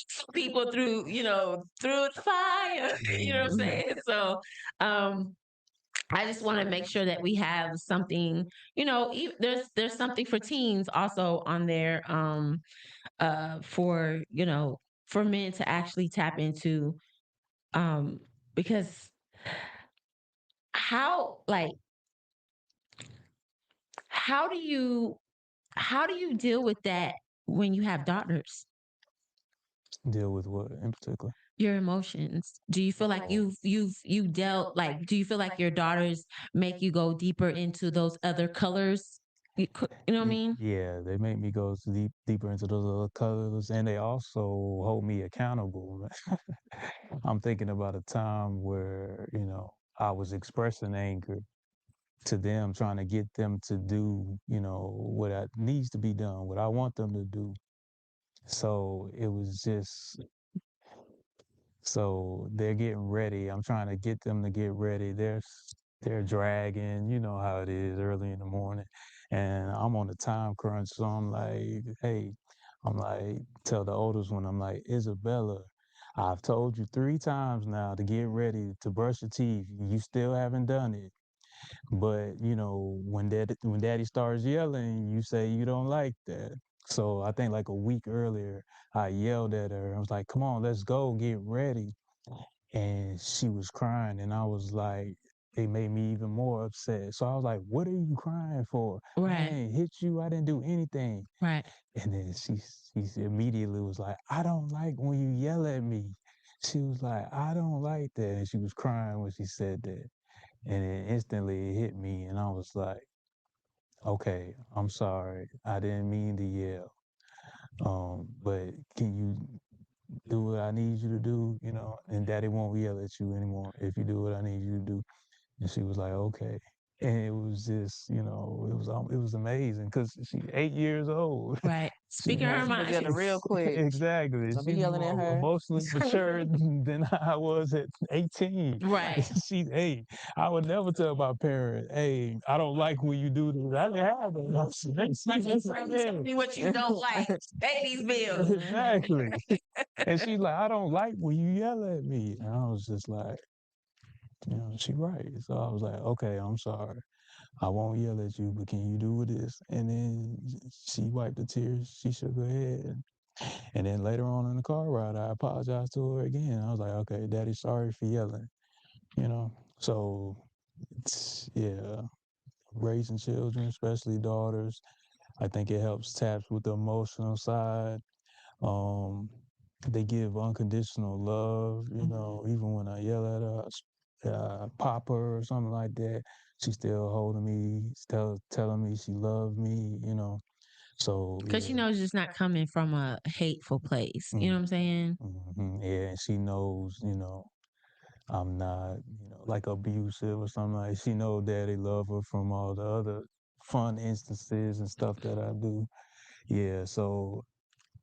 some people through, through the fire. You know what I'm saying? So I just want to make sure that we have something, there's something for teens also on there. For for men to actually tap into um because how like how do you how do you deal with that when you have daughters, Deal with what in particular? your emotions? Do you feel like you dealt like do you feel like your daughters make you go deeper into those other colors? You know what I mean? Yeah, they make me go deeper into those other colors, and they also hold me accountable. I'm thinking about a time where I was expressing anger to them, trying to get them to do what needs to be done, what I want them to do. So it was just so they're getting ready. I'm trying to get them to get ready. They're dragging, you know how it is early in the morning. And I'm on a time crunch. So I'm like, hey, I'm like, tell the oldest one, I'm like, Isabella, I've told you 3 times now to get ready to brush your teeth. You still haven't done it. But you know, when daddy starts yelling, you say you don't like that. So I think like a week earlier, I yelled at her. I was like, "Come on, let's go, get ready." And she was crying, and I was like, it made me even more upset. So I was like, "What are you crying for? I Right. didn't hit you. I didn't do anything." Right. And then she immediately was like, "I don't like when you yell at me." She was like, "I don't like that," and she was crying when she said that. And then instantly it hit me, and I was like, okay, I'm sorry. I didn't mean to yell. But can you do what I need you to do? You know, and daddy won't yell at you anymore if you do what I need you to do. And she was like, okay. And it was just, it was amazing because she's 8 years old. Right. Speaking Yeah, her she was mind. yelling real quick. Exactly. Don't be She's yelling at more her. emotionally mature than I was at 18. Right. She's 8. I would never tell my parent, hey, I don't like when you do this. I didn't have that. Tell me what you don't like. Pay these bills. Exactly. And she's like, I don't like when you yell at me. And I was just like, she right. So I was like, okay, I'm sorry. I won't yell at you, but can you do this? And then she wiped the tears. She shook her head. And then later on in the car ride, I apologized to her again. I was like, okay, daddy, sorry for yelling, you know? So, yeah, raising children, especially daughters, I think it helps taps with the emotional side. Um, they give unconditional love, even when I yell at her, pop her or something like that, she's still holding me, still telling me she loves me, So, Because she yeah. knows it's not coming from a hateful place. You know what I'm saying? Yeah, and she knows, I'm not, like abusive or something like. She know daddy love her from all the other fun instances and stuff that I do. Yeah, so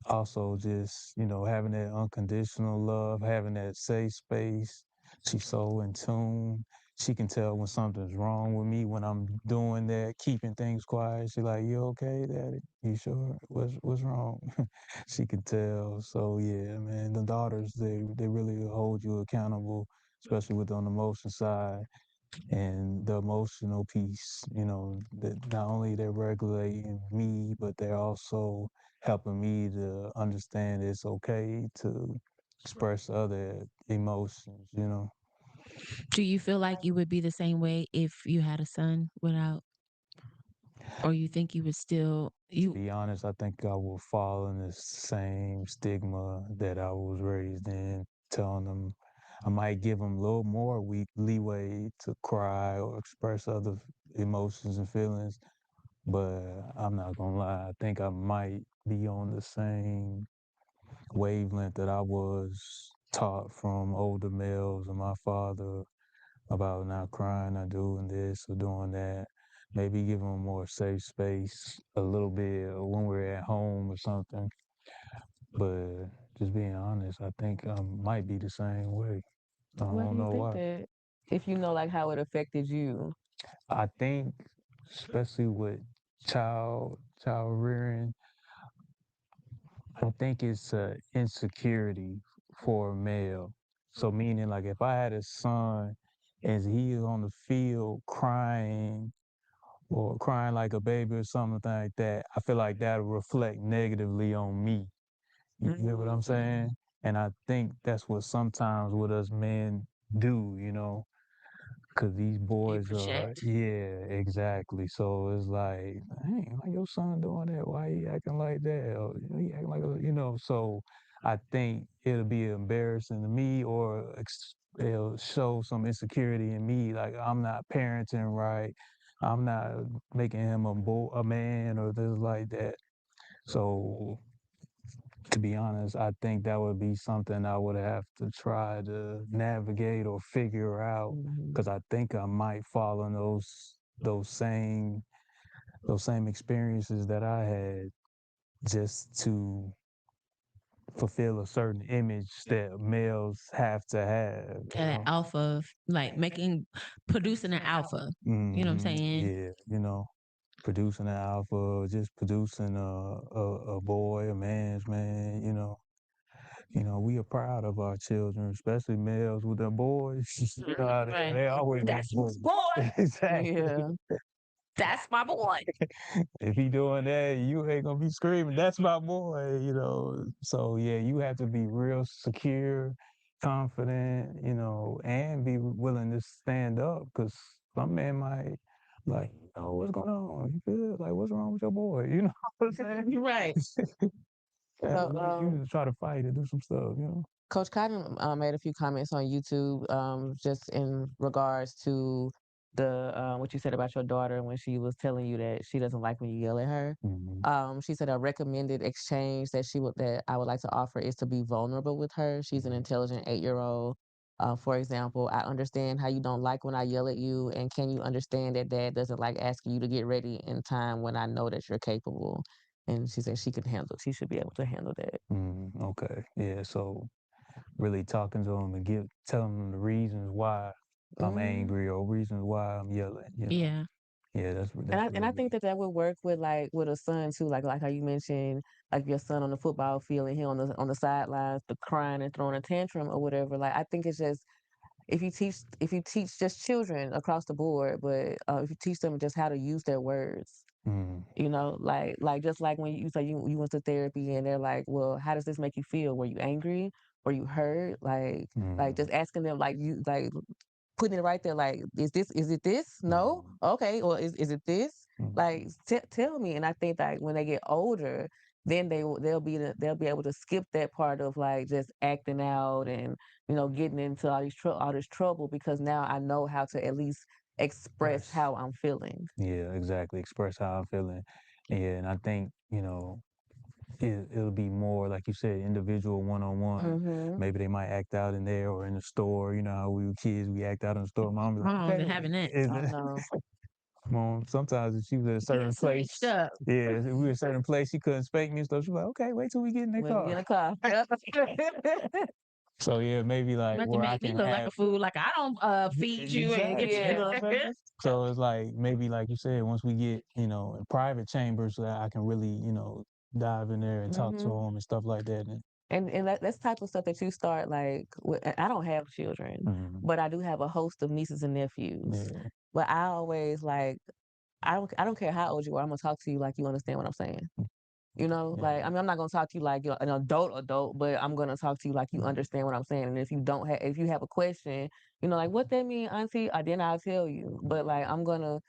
also just, having that unconditional love, having that safe space. She's so in tune. She can tell when something's wrong with me when I'm doing that, keeping things quiet. She's like, "You okay, daddy? You sure? What's wrong?" She can tell. So yeah, man, the daughters, they really hold you accountable, especially with on the emotion side and the emotional piece, that not only they're regulating me, but they're also helping me to understand it's okay to express other emotions. Do you feel like you would be the same way if you had a son without, or you think you would still, To be honest, I think I will fall in the same stigma that I was raised in, telling them I might give them a little more leeway to cry or express other emotions and feelings. But I'm not gonna lie, I think I might be on the same wavelength that I was taught from older males and my father about not crying, not doing this or doing that. Maybe give them more safe space a little bit when we're at home or something. But just being honest, I think I might be the same way. I Why do don't you know think why. that? If you know like how it affected you. I think, especially with child rearing, I think it's insecurity for a male. So meaning like if I had a son and he is on the field crying or crying like a baby or something like that, I feel like that'll reflect negatively on me. You get what I'm saying? And I think that's what sometimes what us men do. Cause these you boys are, project? yeah, exactly. So it's like, hey, why your son doing that? Why he acting like that? Or he acting like, so I think it'll be embarrassing to me or it'll show some insecurity in me. Like I'm not parenting right. I'm not making him a man or this like that. So to be honest, I think that would be something I would have to try to navigate or figure out Mhm. because I think I might fall in those same those same experiences that I had just to fulfill a certain image that males have to have. Alpha, like producing an alpha. You know what I'm saying? Yeah, producing an alpha, just producing a boy, a man's man. We are proud of our children, especially males with their boys. Right. They always That's my boys. boy. Exactly. Yeah. That's my boy. If he doing that, you ain't gonna be screaming, "That's my boy." So yeah, you have to be real secure, confident, and be willing to stand up because some man might like, "Oh, what's going on? You good? Like, what's wrong with your boy?" You know what I'm saying? You're right. Yeah, So, you try to fight and do some stuff. Coach Cotton made a few comments on YouTube, just in regards to the what you said about your daughter when she was telling you that she doesn't like when you yell at her. She said a recommended exchange that I would like to offer is to be vulnerable with her. She's an intelligent 8-year-old. For example, I understand how you don't like when I yell at you, and can you understand that Dad doesn't like asking you to get ready in time when I know that you're capable? And she said she should be able to handle that. Okay. Yeah. So really talking to them and telling them the reasons why I'm angry or reasons why I'm yelling. Yeah. Yeah, that's And I think that would work with with a son too, like how you mentioned, like your son on the football field and he on the sidelines, the crying and throwing a tantrum or whatever. Like I think it's just if you teach just children across the board, but if you teach them just how to use their words, like just like when you say you went to therapy and they're like, well, how does this make you feel? Were you angry? Were you hurt? Like just asking them like you like putting it right there like is it this no okay or is it this like tell me. And I think that when they get older then they'll be able to skip that part of like just acting out and getting into all this trouble because now I know how to at least express how I'm feeling. Yeah, exactly. Express how I'm feeling. Yeah, and I think, it'll be more, like you said, individual one-on-one. Mm-hmm. Maybe they might act out in there or in the store. You know how we were kids, we act out in the store. Mom be like, Moms "Okay." are having that. I know. Mom, sometimes if she was at a certain place, Switched up. yeah, if we were at a certain place, she couldn't spank me and stuff. She was like, "Okay, wait till we get in the When we get in car." the car. So yeah, maybe like But to where I make me can look like have a fool, like I don't feed you and get exactly, you you. know what I'm saying? So it's like maybe like you said, once we get in private chambers, that I can really dive in there and talk to Mm-hmm. them and stuff like that. And that's type of stuff that you start like and I don't have children, but I do have a host of nieces and nephews. Yeah, But I always like I don't care how old you are, I'm gonna talk to you like you understand what I'm saying. Like I mean I'm not gonna talk to you like you're an adult, but I'm gonna talk to you like you understand what I'm saying. And if you have a question, like what that mean, Auntie, then I'll tell you. But like I'm gonna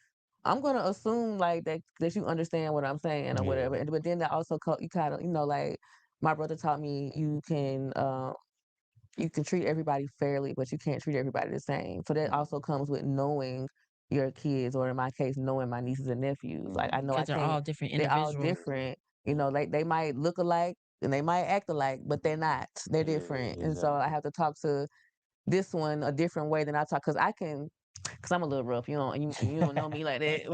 assume like that you understand what I'm saying or whatever. yeah, But then that also you kind of like my brother taught me you can treat everybody fairly, but you can't treat everybody the same. So that also comes with knowing your kids, or in my case, knowing my nieces and nephews. Like I know I Because they're can't. all different They're all individuals. different. Like they might look alike and they might act alike, but they're not. They're different. And so I have to talk to this one a different way than I talk because I'm a little rough. You don't know me like that.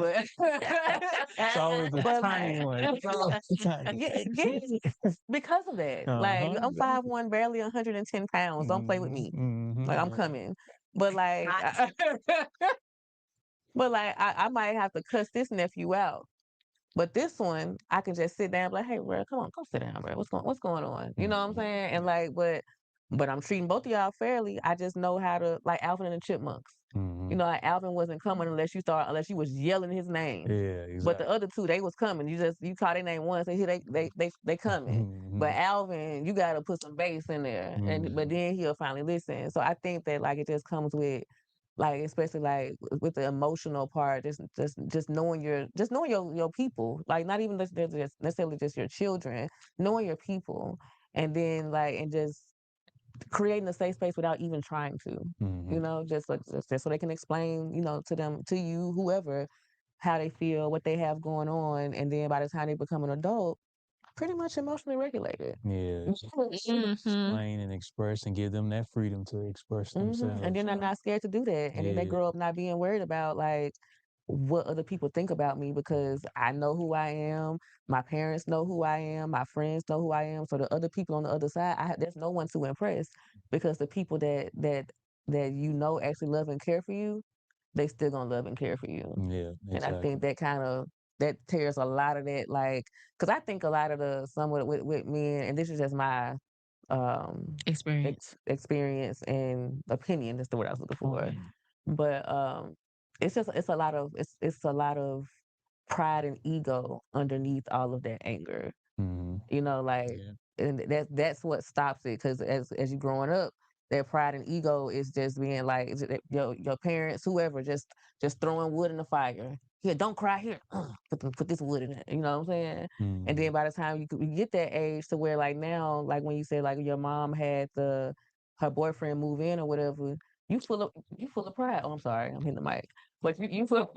it's always the But tiny one. It's always the tiny. yeah, because of that. Like Uh-huh. I'm 5'1", barely 110 pounds. Don't play with me. Like I'm coming. But like but like I might have to cuss this nephew out. But this one, I can just sit down and be like, hey, bro, come sit down, bro. What's going on? You know what I'm saying? And like, but I'm treating both of y'all fairly. I just know how to like Alvin and the Chipmunks. Like Alvin wasn't coming unless you was yelling his name. Yeah, But the exactly. other two, they was coming. You call their name once, and here they coming. But Alvin, you gotta put some bass in there, but then he'll finally listen. So I think that like it just comes with like especially like with the emotional part, just knowing your people, like not even just necessarily just your children, knowing your people, and then like and just creating a safe space without even trying to, just so they can explain, to you, whoever, how they feel, what they have going on, and then by the time they become an adult, pretty much emotionally regulated. Yeah, just explain and express and give them that freedom to express And themselves. then they're not scared to do that, and then they Yeah, grow up not being worried about like what other people think about me because I know who I am. My parents know who I am. My friends know who I am. So the other people on the other side, there's no one to impress because the people that actually love and care for you, they still gonna love and care for you. Yeah, And I exactly. think that tears a lot of that, like, because I think a lot of some with men, and this is just my Experience. experience and opinion. That's the word I was looking for. But it's a lot of pride and ego underneath all of that anger. Hmm. Like, Yeah. and that's what stops it. Because as you growing up, that pride and ego is just being like your parents, whoever, just throwing wood in the fire. Here, don't cry. Here, put this wood in it. You know what I'm saying? And Hmm. then by the time you get that age to where like now, like when you say like your mom had her boyfriend move in or whatever, you full of pride. Oh, I'm sorry, I'm hitting the mic, but you full.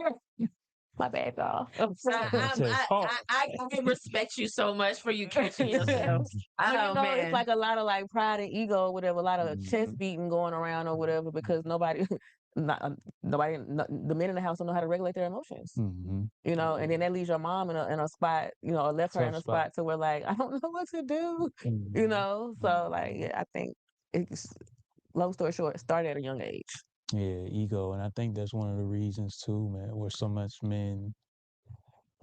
My bad, y'all. I'm sorry. It says pause. I respect you so much for you catching yourself. But Oh it's man. like a lot of like pride and ego, whatever, a lot of chest Mhm. beating going around or whatever, because the men in the house don't know how to regulate their emotions. Mhm. And then that leaves your mom in a spot, or left her in Tough a spot. spot to where like I don't know what to do, Mhm. So like yeah, I think it's long story short, it started at a young age. Yeah, ego, and I think that's one of the reasons too, man, where so much men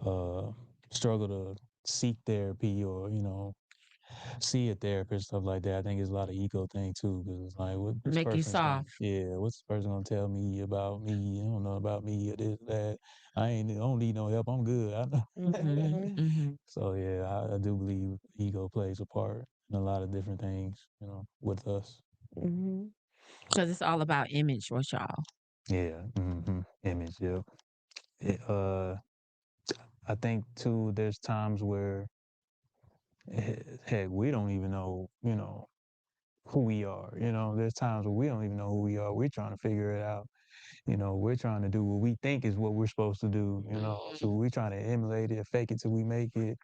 uh struggle to seek therapy or see a therapist, stuff like that. I think it's a lot of ego thing too, because it's like, what this Make you person's gonna, soft. yeah, what's this person gonna tell me about me? I don't know about me or this, that. I don't need no help. I'm good. I know. Hmm. Hmm. Hmm. So yeah, I do believe ego plays a part in a lot of different things, with us. Hmm. Because it's all about image with y'all. Yeah. Image. Yep. It, I think too. There's times where, heck, we don't even know, who we are. There's times where we don't even know who we are. We're trying to figure it out. We're trying to do what we think is what we're supposed to do. So we're trying to emulate it, fake it till we make it,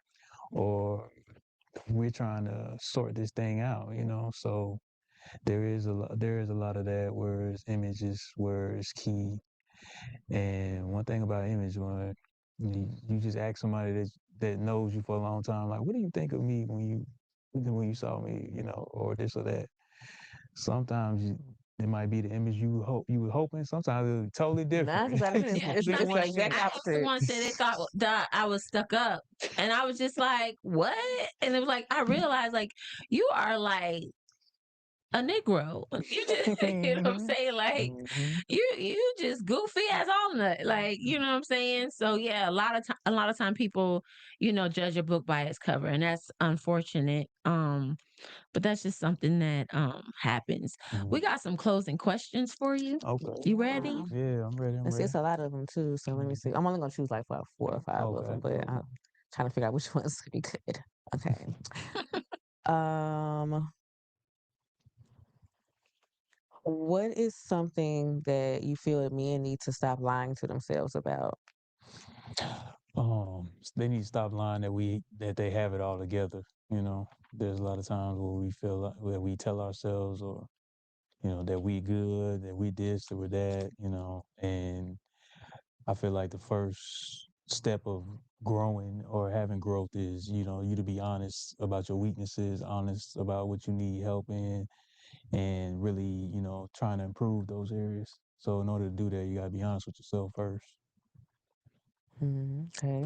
or we're trying to sort this thing out. So there is a lot of that where image is where it's key. And one thing about image, when you just ask somebody that knows you for a long time, like, what do you think of me when you saw me, or this or that? Sometimes it might be the image you were hoping. Sometimes it'll be totally Nine different. times out of 10, Yeah. it's the exact I had opposite. someone say they thought that I was stuck up. And I was just like, what? And it was like, I realized, like, you are like a Negro. You just, you know what I'm Mhm. saying? Like, Mhm. you just goofy as all nut. Like, you know what I'm saying? So yeah, a lot of time people, judge a book by its cover, and that's unfortunate. But that's just something that happens. We Mhm. got some closing questions for you. Okay. You ready? Yeah, I'm ready. I'm Let's see, ready. it's a lot of them too. So let me see. I'm only gonna choose like 4 or 5 of Okay. them, but I'm trying to figure out which ones would be good. Okay. Um, what is something that you feel that men need to stop lying to themselves about? They need to stop lying that they have it all together. There's a lot of times where we feel like where we tell ourselves or that we good, that we this, that we're that, and I feel like the first step of growing or having growth is, you to be honest about your weaknesses, honest about what you need help in, and really, trying to improve those areas. So in order to do that, you gotta be honest with yourself first. Okay.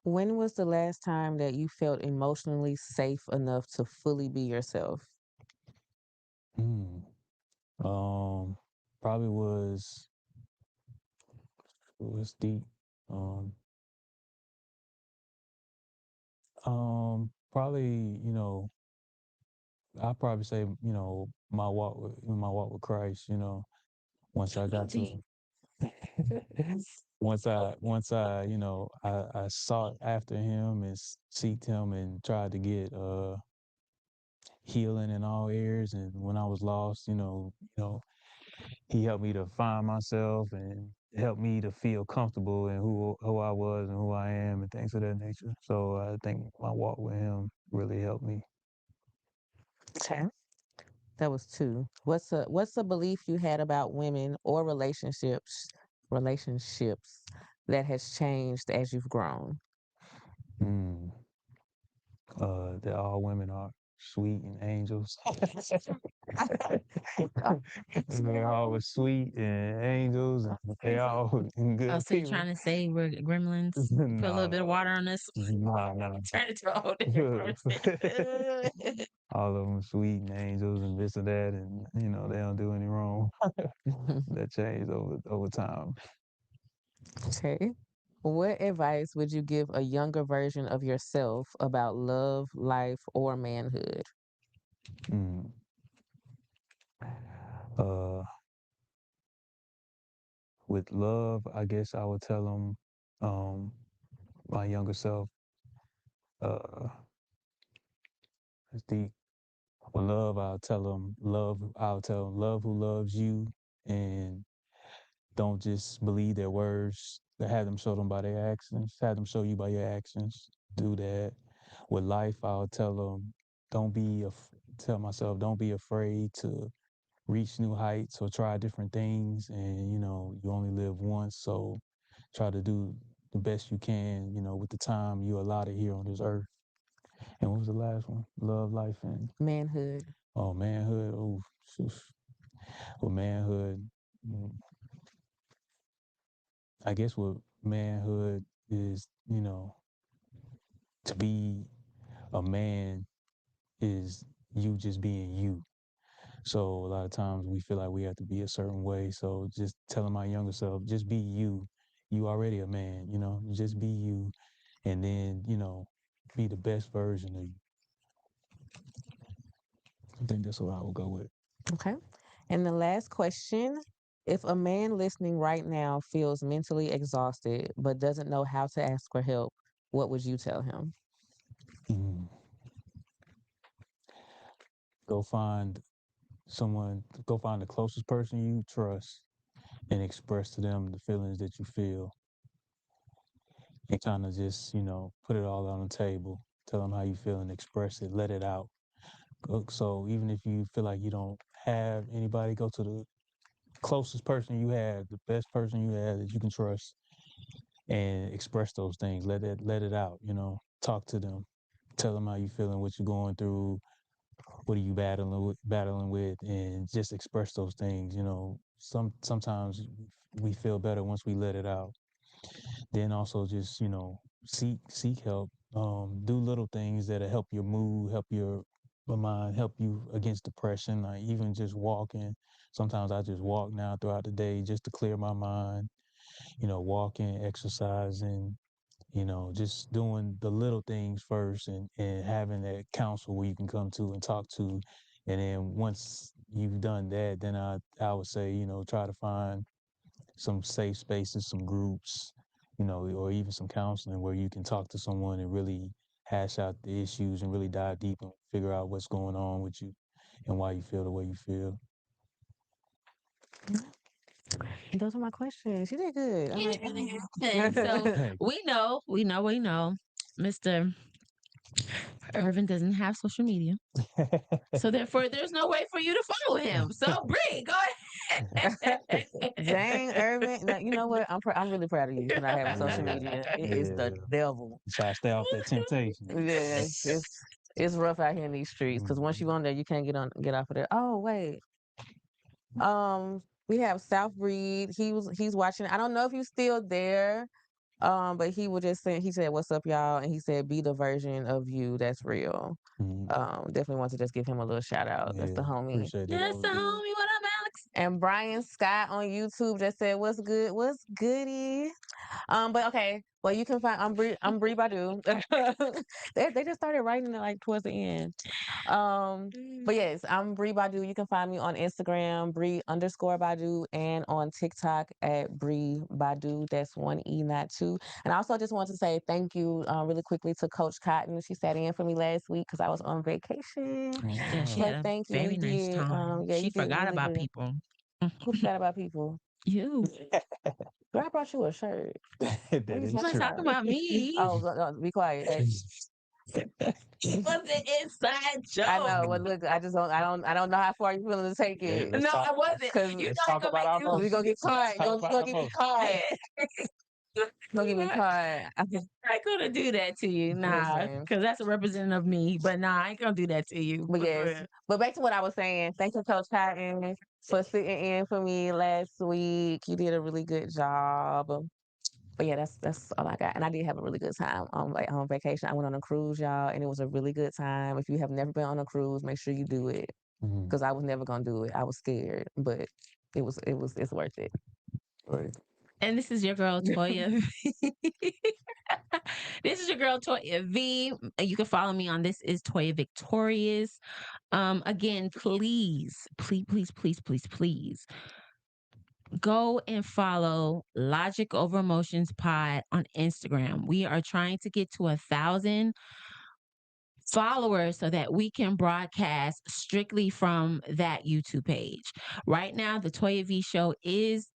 When was the last time that you felt emotionally safe enough to fully be yourself? Mm. Probably was deep. Um, Probably, I probably say, my walk with Christ, once I got to, Deep. once I, I sought after him and seeked him and tried to get healing in all areas. And when I was lost, he helped me to find myself and helped me to feel comfortable in who I was and who I am and things of that nature. So I think my walk with him really helped me. Okay. That was two. What's a belief you had about women or relationships that has changed as you've grown? Mm. That all women are sweet and angels. They're always sweet and angels, and they all Oh, good so you're people. trying to say we're gremlins? Put a little bit of No, water on this, no. turn it to a whole different person. All of them sweet and angels and this and that, and they don't do any wrong. That changed over time. Okay. What advice would you give a younger version of yourself about love, life, or manhood? Mm. Uh, with love, I guess I would tell them, my younger self, uh, it's deep. With love, I'll tell 'em, love who loves you, and don't just believe their words. Have them show them by their actions. Have them show you by your actions. Do that. With life, I'll tell them, don't be, tell myself, don't be afraid to reach new heights or try different things. And, you only live once. So try to do the best you can, with the time you allotted here on this earth. And what was the last one? Love, life, and Manhood. manhood. Oh, well, manhood. mm, I guess what manhood is, to be a man is you just being you. So a lot of times we feel like we have to be a certain way. So just telling my younger self, just be you. You already a man, just be you. And then, be the best version of you. I think that's what I would go with. Okay. And the last question, if a man listening right now feels mentally exhausted but doesn't know how to ask for help, what would you tell him? Mm. Go find go find the closest person you trust and express to them the feelings that you feel, and kind of just, put it all on the table. Tell them how you feel and express it, let it out. So even if you feel like you don't have anybody, go to the closest person you have, the best person you have that you can trust, and express those things. Let it out. Talk to them, tell them how you feeling, what you're going through, what are you battling with, and just express those things. Sometimes we feel better once we let it out. Then also just, seek help. Do little things that'll help your mood, help your mind, help you against depression. Like even just walking. Sometimes I just walk now throughout the day just to clear my mind. Walking, exercising, just doing the little things first, and having that counsel where you can come to and talk to. And then once you've done that, then I would say, try to find some safe spaces, some groups, or even some counseling where you can talk to someone and really hash out the issues and really dive deep and figure out what's going on with you and why you feel the way you feel. Those are my questions. You did good. I'm You like, did really good. So Hey. we know, Mr. Irvin doesn't have social media. So therefore, there's no way for you to follow him. So Bree, go dang, ahead. Earvin. Now, you know what? I'm really proud of you for not having social Yeah, media. It is the yeah. devil. Try to stay off that temptation. Yeah, it's rough out here in these streets because once you Mhm. on there, you can't get off of there. Oh wait, um, we have South Breed. He's watching. I don't know if he's still there. But he would just say he said, "What's up, y'all?" And he said, "Be the version of you that's real." Mhm. Definitely want to just give him a little shout out. That's the Yeah, homie. appreciate that, That's the OG. homie. What up, Alex? And Brian Scott on YouTube just said, "What's good? What's goody?" But okay. Well, you can find I'm Bree Badu. They just started writing it like towards the end. But yes, I'm Bree Badu. You can find me on Instagram, Bree_Badu, and on TikTok at Bree Badu. That's one E, not two. And I also just want to say thank you really quickly to Coach Cotton. She sat in for me last week because I was on vacation. Oh, Yeah, she wow. So had a thank you. very You nice did. time. Yeah, She you did forgot really about good. people. Who forgot about people? You. Girl, I brought you a shirt. What That are you is I'm not talking true. talking about? about me. Oh, be quiet. It was an inside I know, but Mm. joke. look, I don't know how far you're willing to take it. Let's No, talk. I wasn't. Cause You know Let's I talk gonna about make our you. we gonna emotions. get Let's quiet. talk Gonna, about gonna our get me emotions. quiet. Don't get me caught. I ain't gonna do that to you, nah, Listen. because that's a representative of me. But nah, I ain't gonna do that to you. But for yes, real. but back to what I was saying. Thank you, Coach Cotton, for sitting in for me last week. You did a really good job. But yeah, that's all I got. And I did have a really good time on vacation. I went on a cruise, y'all, and it was a really good time. If you have never been on a cruise, make sure you do it. Because I was never gonna do it. I was scared, but it's worth it. Right. And this is your girl Toya. This is your girl Toya V. You can follow me on This Is Toya Victorious. Again, please go and follow Logic Over Emotions Pod on Instagram. We are trying to get to 1,000 followers so that we can broadcast strictly from that YouTube page. Right now, the Toya V Show is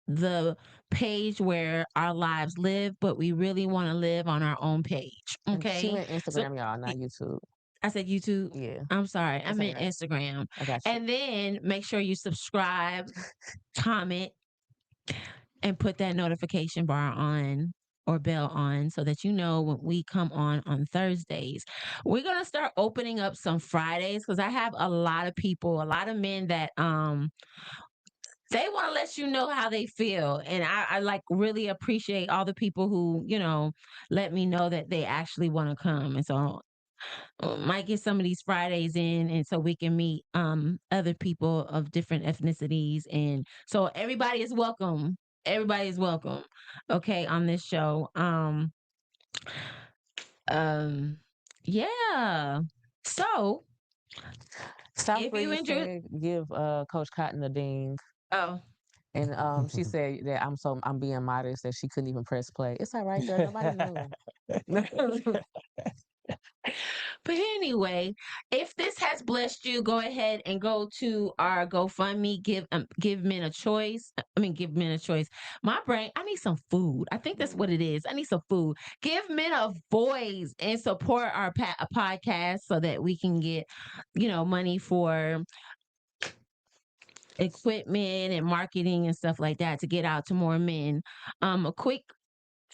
the page where our lives live, but we really want to live on our own page. And she Okay. meant So Instagram, y'all, not YouTube. I said YouTube. Yeah, I'm sorry. I That's meant okay. Instagram. I got you. And then make sure you subscribe, comment, and put that notification bar on or bell on so that you know when we come on Thursdays. We're going to start opening up some Fridays because I have a lot of people, a lot of men that they want to let you know how they feel. And I like really appreciate all the people who, let me know that they actually want to come. And so might get some of these Fridays in, and so we can meet other people of different ethnicities, and so everybody is welcome. Everybody is welcome. Okay, on this show. Um, yeah. So South if you Breeze enjoy, said, give Coach Cotton a ding. oh, And she said that I'm being modest, that she couldn't even press play. It's all right, girl. Nobody knew. but anyway, if this has blessed you, go ahead and go to our GoFundMe. Give men a choice. I mean, give men a choice. My brain, I need some food. I think that's what it is. I need some food. Give men a voice and support our podcast so that we can get, money for equipment and marketing and stuff like that to get out to more men. A quick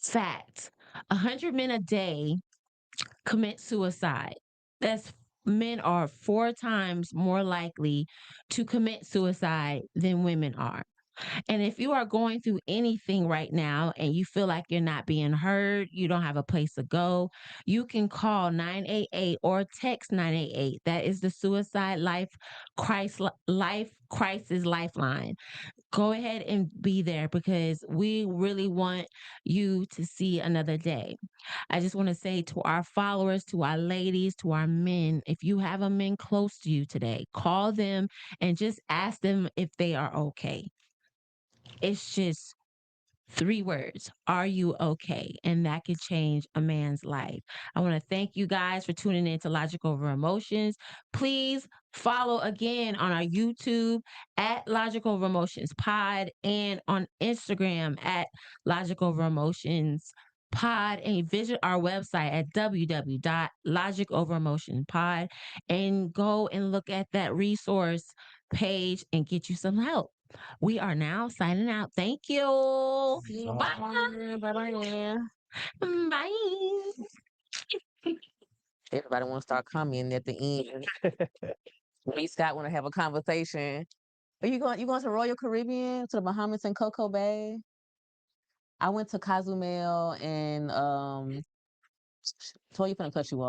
fact: 100 men a day commit suicide. That's Men are 4 times more likely to commit suicide than women are. And if you are going through anything right now and you feel like you're not being heard, you don't have a place to go, you can call 988 or text 988. That is the Suicide Life Crisis Lifeline. Go ahead and be there because we really want you to see another day. I just want to say to our followers, to our ladies, to our men, if you have a man close to you today, call them and just ask them if they are okay. It's just 3 words. Are you okay? And that could change a man's life. I want to thank you guys for tuning in to Logic Over Emotions. Please follow again on our YouTube at Logic Over Emotions Pod and on Instagram at Logic Over Emotions Pod, and visit our website at www.logicoveremotionpod and go and look at that resource page and get you some help. We are now signing out. Thank you. Bye. Bye-bye. Bye. Everybody want to start commenting at the end. Me, Scott, want to have a conversation. Are you going? You going to Royal Caribbean, to the Bahamas and Coco Bay? I went to Cozumel and Toy, you finna cut you off.